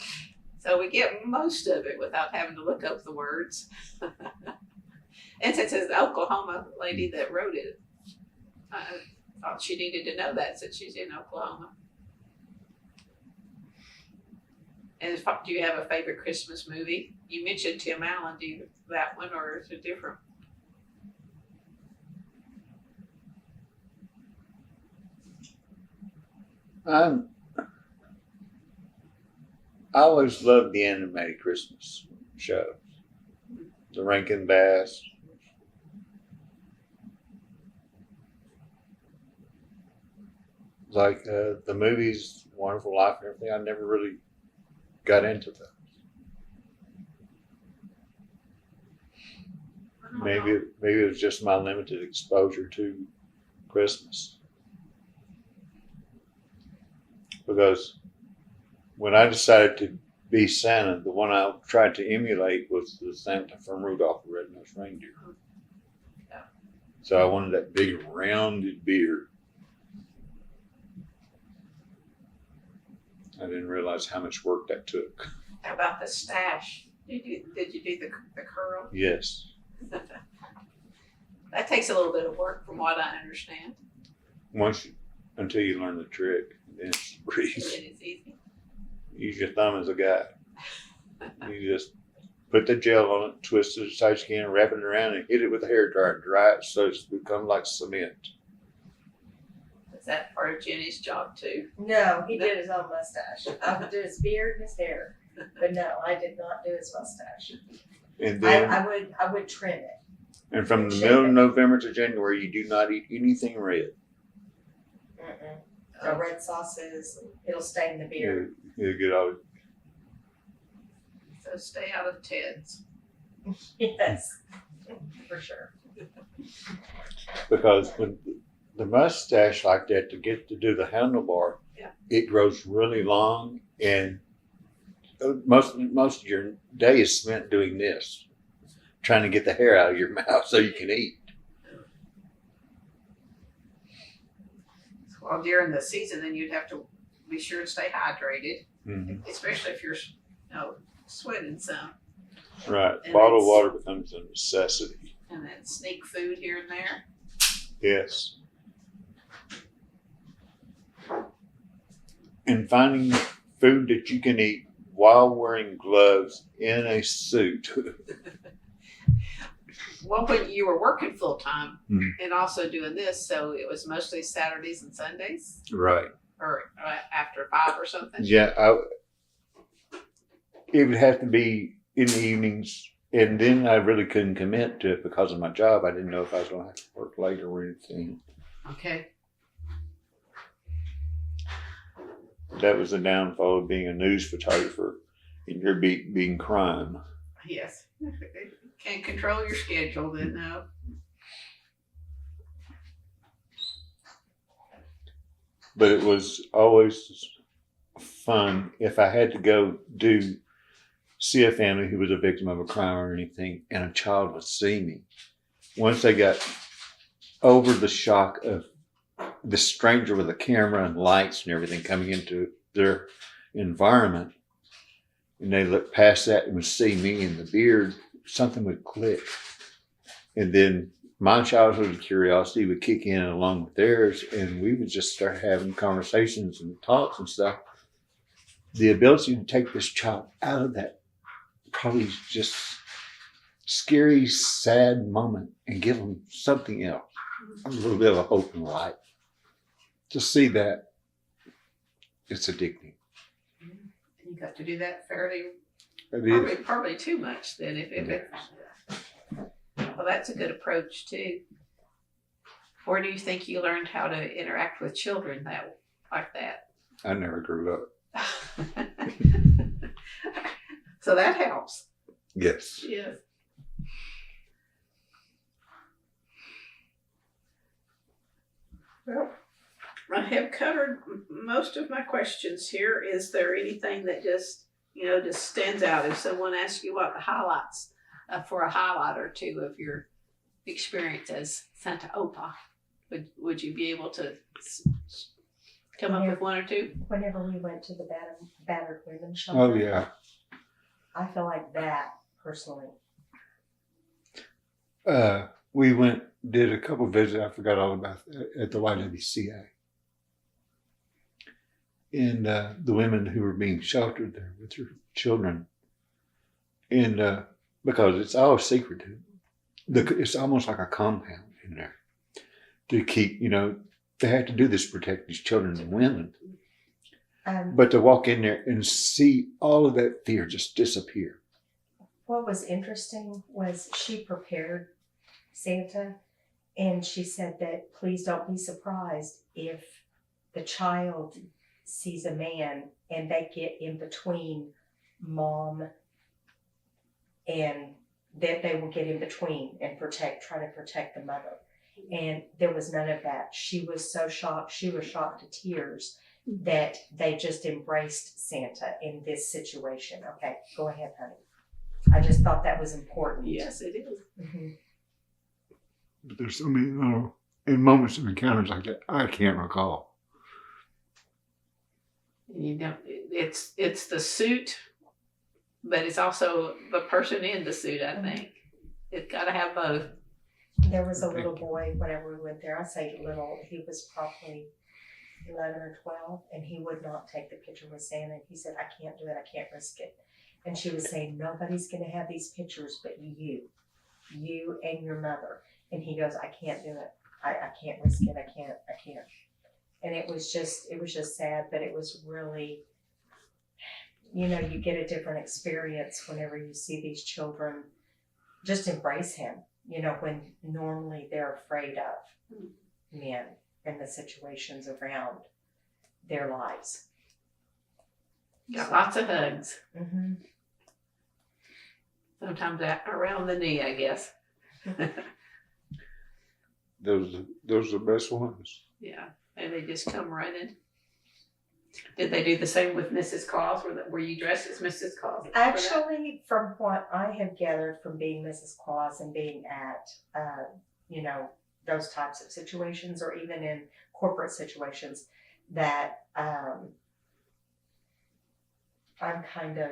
So we get most of it without having to look up the words. And since it's the Oklahoma lady that wrote it, I thought she needed to know that since she's in Oklahoma. And do you have a favorite Christmas movie? You mentioned Tim Allen. Do you that one or is it different? I always loved the animated Christmas shows. The Rankin Bass. like the movies, Wonderful Life and everything. I never really got into that. Maybe it was just my limited exposure to Christmas. Because when I decided to be Santa, the one I tried to emulate was the Santa from Rudolph the Red-Nosed Reindeer. Yeah. So I wanted that big rounded beard. I didn't realize how much work that took. How about the stash? Did you do the curl? Yes. That takes a little bit of work from what I understand. Until you learn the trick, then it's a breeze. It is easy. Use your thumb as a guide. You just put the gel on it, twist it as tight as you can, wrap it around, and hit it with a hair dryer and dry it so it's become like cement. Is that part of Jenny's job too? No, he did his own mustache. I would do his beard and his hair, but no, I did not do his mustache. And then, I would trim it. and from the middle of November to January, you do not eat anything red. The red sauces, it'll stain the beard. You'll get all. So stay out of Ted's. Yes, for sure. Because when the mustache like that, to get to do the handlebar, it grows really long, and most of your day is spent doing this, trying to get the hair out of your mouth so you can eat. Well, during the season, then you'd have to be sure to stay hydrated, especially if you're, sweating some. Right. And Bottled water becomes a necessity. And then sneak food here and there. Yes. And finding food that you can eat while wearing gloves in a suit. Well, when you were working full time and also doing this, so it was mostly Saturdays and Sundays, Right. or after 5 or something. Yeah, it would have to be in the evenings, and then I really couldn't commit to it because of my job. I didn't know if I was going to have to work later or anything. Okay. That was the downfall of being a news photographer and your beat being crime. Yes. Can't control your schedule, then, no. But it was always fun if I had to go see a family who was a victim of a crime or anything, and a child would see me. Once they got over the shock of the stranger with a camera and lights and everything coming into their environment, and they looked past that and would see me in the beard, something would click. And then my childhood curiosity would kick in along with theirs, and we would just start having conversations and talks and stuff. The ability to take this child out of that probably just scary, sad moment and give them something else, a little bit of a hope in life. To see that, it's addicting. You got to do that fairly, It is. probably too much then. Well, that's a good approach too. Where do you think you learned how to interact with children like that? I never grew up. So that helps. Yes. Yes. Well, I have covered most of my questions here. Is there anything that just stands out? If someone asks you what the highlights for a highlight or two of your experience as Santa Opa, would you be able to come up with one or two? Whenever we went to the battered women's shelter. Oh, yeah. I feel like that personally. We did a couple visits, I forgot all about that, at the YWCA. And the women who were being sheltered there with their children. And because it's all secret, it's almost like a compound in there. To keep, they have to do this to protect these children and women. But to walk in there and see all of that fear just disappear. What was interesting was she prepared Santa, and she said that please don't be surprised if the child sees a man and they get in between mom and that they will get in between and try to protect the mother. And there was none of that. She was so shocked. She was shocked to tears that they just embraced Santa in this situation. Okay, go ahead, honey. I just thought that was important. Yes, it is. Mm-hmm. But there's so many little, in moments of encounters like that, I can't recall. You know, it's the suit, but it's also the person in the suit, I think. It's got to have both. There was a little boy, whenever we went there, I say little, he was probably 11 or 12, and he would not take the picture with Santa. He said, I can't do it, I can't risk it. And she was saying, nobody's going to have these pictures but you and your mother. And he goes, I can't do it. I can't risk it, I can't. And it was just sad, but it was really, you know, you get a different experience whenever you see these children just embrace him, you know, when normally they're afraid of men and the situations around their lives. Got lots of hugs. Mm-hmm. Sometimes around the knee, I guess. Those are the best ones. Yeah, and they just come running. Did they do the same with Mrs. Claus? Were you dressed as Mrs. Claus? Actually, from what I have gathered from being Mrs. Claus and being at, you know, those types of situations, or even in corporate situations, that I'm kind of,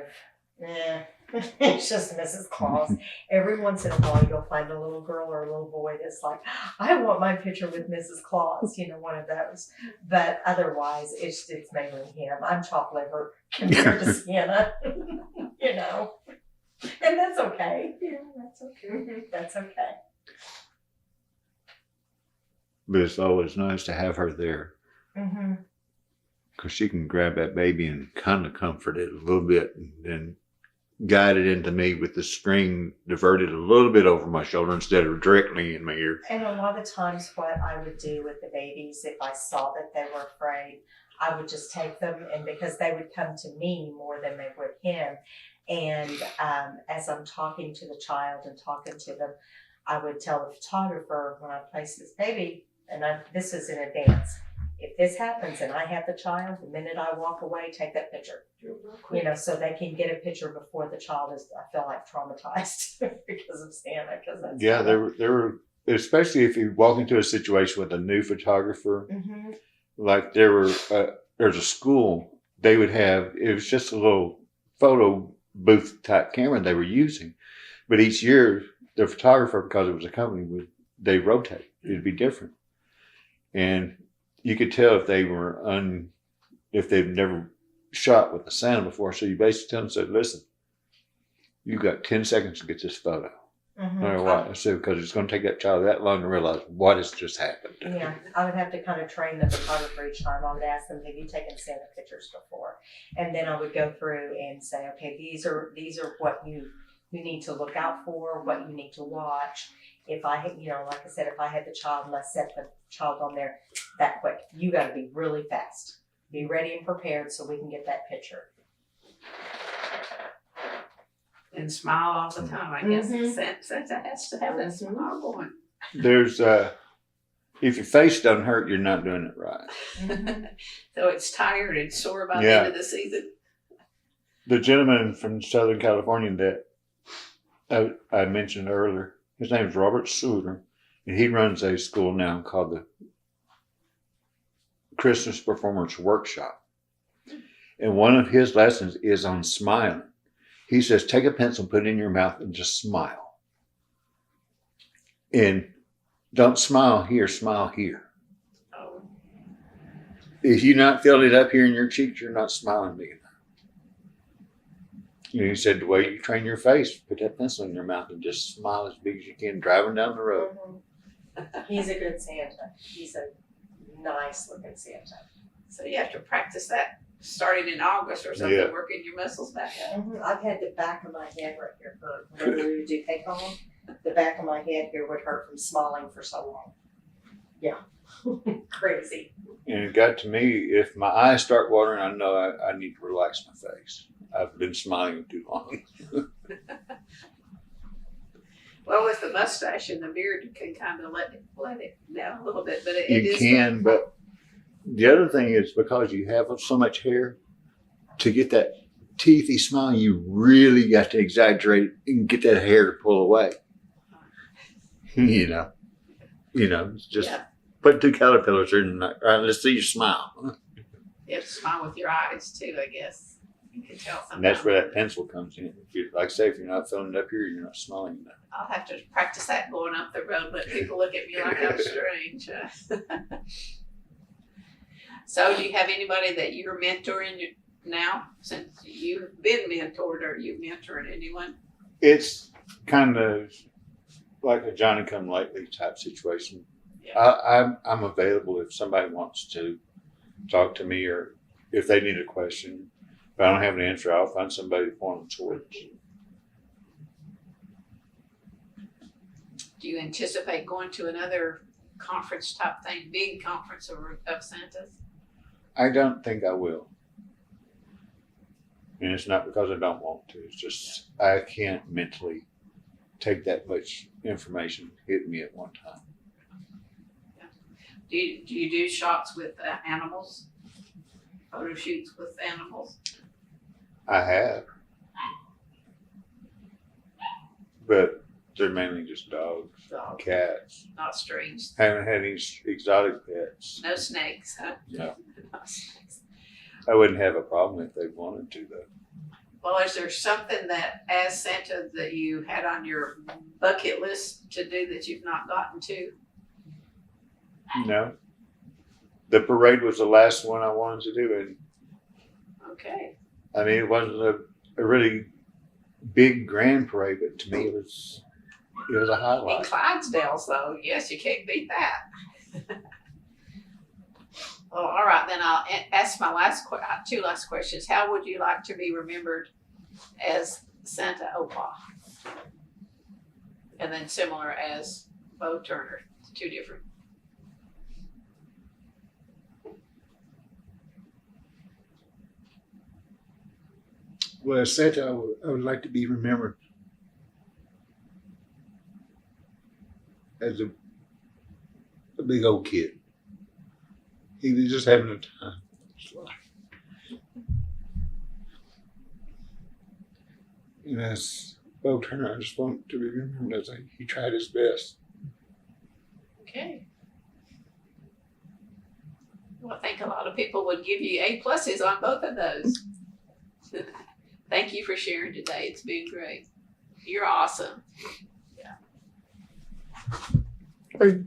it's just Mrs. Claus. Every once in a while, you'll find a little girl or a little boy that's like, I want my picture with Mrs. Claus, you know, one of those. But otherwise, it's mainly him. I'm chopped liver compared to Santa, you know. And that's okay. Yeah, that's okay. That's okay. But it's always nice to have her there. Mm-hmm. Because she can grab that baby and kind of comfort it a little bit and then guide it into me with the string diverted a little bit over my shoulder instead of directly in my ear. And a lot of times what I would do with the babies, if I saw that they were afraid, I would just take them, and because they would come to me more than they would him. And as I'm talking to the child and talking to them, I would tell the photographer when I place this baby, and this is in advance, if this happens and I have the child, the minute I walk away, take that picture. You know, so they can get a picture before the child is, I feel like, traumatized because of Santa. Because that's Yeah, there were, especially if you walk into a situation with a new photographer, Mm-hmm. like there's a school, they would have, it was just a little photo booth type camera they were using. But each year, the photographer, because it was a company, they rotate. It'd be different. And you could tell if they were if they've never shot with the Santa before. So you basically tell them, said, listen, you've got 10 seconds to get this photo. Mm-hmm. No matter what. I said, because it's going to take that child that long to realize what has just happened. Yeah, I would have to kind of train the photographer each time. I would ask them, have you taken Santa pictures before? And then I would go through and say, okay, these are what you need to look out for, what you need to watch. If I had, you know, like I said, if I had the child and I set the child on there that quick, you got to be really fast. Be ready and prepared so we can get that picture. And smile all the time. I guess Mhm. Santa has to have that smile going. There's, if your face doesn't hurt, you're not doing it right. Mm-hmm. So it's tired and sore by the Yeah. end of the season. The gentleman from Southern California that I mentioned earlier, his name is Robert Suter, and he runs a school now called the Christmas Performance Workshop. And one of his lessons is on smiling. He says, take a pencil, put it in your mouth, and just smile. And don't smile here, smile here. Oh. If you're not feeling it up here in your cheeks, you're not smiling big enough. And he said, the way you train your face, put that pencil in your mouth and just smile as big as you can driving down the road. He's a good Santa. He's a nice looking Santa. So you have to practice that starting in August or something, Yeah. working your muscles back up. I've had the back of my head right here hurt. Whenever we would do take home, the back of my head here would hurt from smiling for so long. Yeah. Crazy. And it got to me, if my eyes start watering, I know I need to relax my face. I've been smiling too long. Well, with the mustache and the beard, you can kind of let it down a little bit, but it You is. can, but the other thing is because you have so much hair, to get that teethy smile, you really got to exaggerate and get that hair to pull away. You know, it's just Yeah. put 2 caterpillars in. All right, let's see your smile. You have to smile with your eyes too, I guess. You can tell sometimes. And that's where that pencil comes in. If you, like I say, if you're not filling it up here, you're not smiling enough. I'll have to practice that going up the road, let people look at me like I'm strange. So do you have anybody that you're mentoring now, since you've been mentored? Or you mentoring anyone? It's kind of like a Johnny come lately type situation. Yeah. I'm available if somebody wants to talk to me, or if they need a question. If I don't have an answer, I'll find somebody to point them towards. Do you anticipate going to another conference type thing, big conference of Santas? I don't think I will. And it's not because I don't want to. It's just I can't mentally take that much information hitting me at one time. Do you do shots with animals? Photo shoots with animals? I have. But they're mainly just dogs, Dogs, cats. not strange. Haven't had any exotic pets. No snakes, huh? No. No snakes. I wouldn't have a problem if they wanted to, though. Well, is there something that, as Santa, that you had on your bucket list to do that you've not gotten to? No. The parade was the last one I wanted to do, and Okay. I mean, it wasn't a really big grand parade, but to me it was a In highlight. Clydesdale, so yes, you can't beat that. Well, all right, then I'll ask my two last questions. How would you like to be remembered as Santa Opa? And then similar as Bo Turner, two different. Well, as Santa, I would like to be remembered as a big old kid. He was just having a time. And as Bo Turner, I just want to be remembered as he tried his best. Okay. Well, I think a lot of people would give you A+ on both of those. Thank you for sharing today. It's been great. You're awesome. Hey.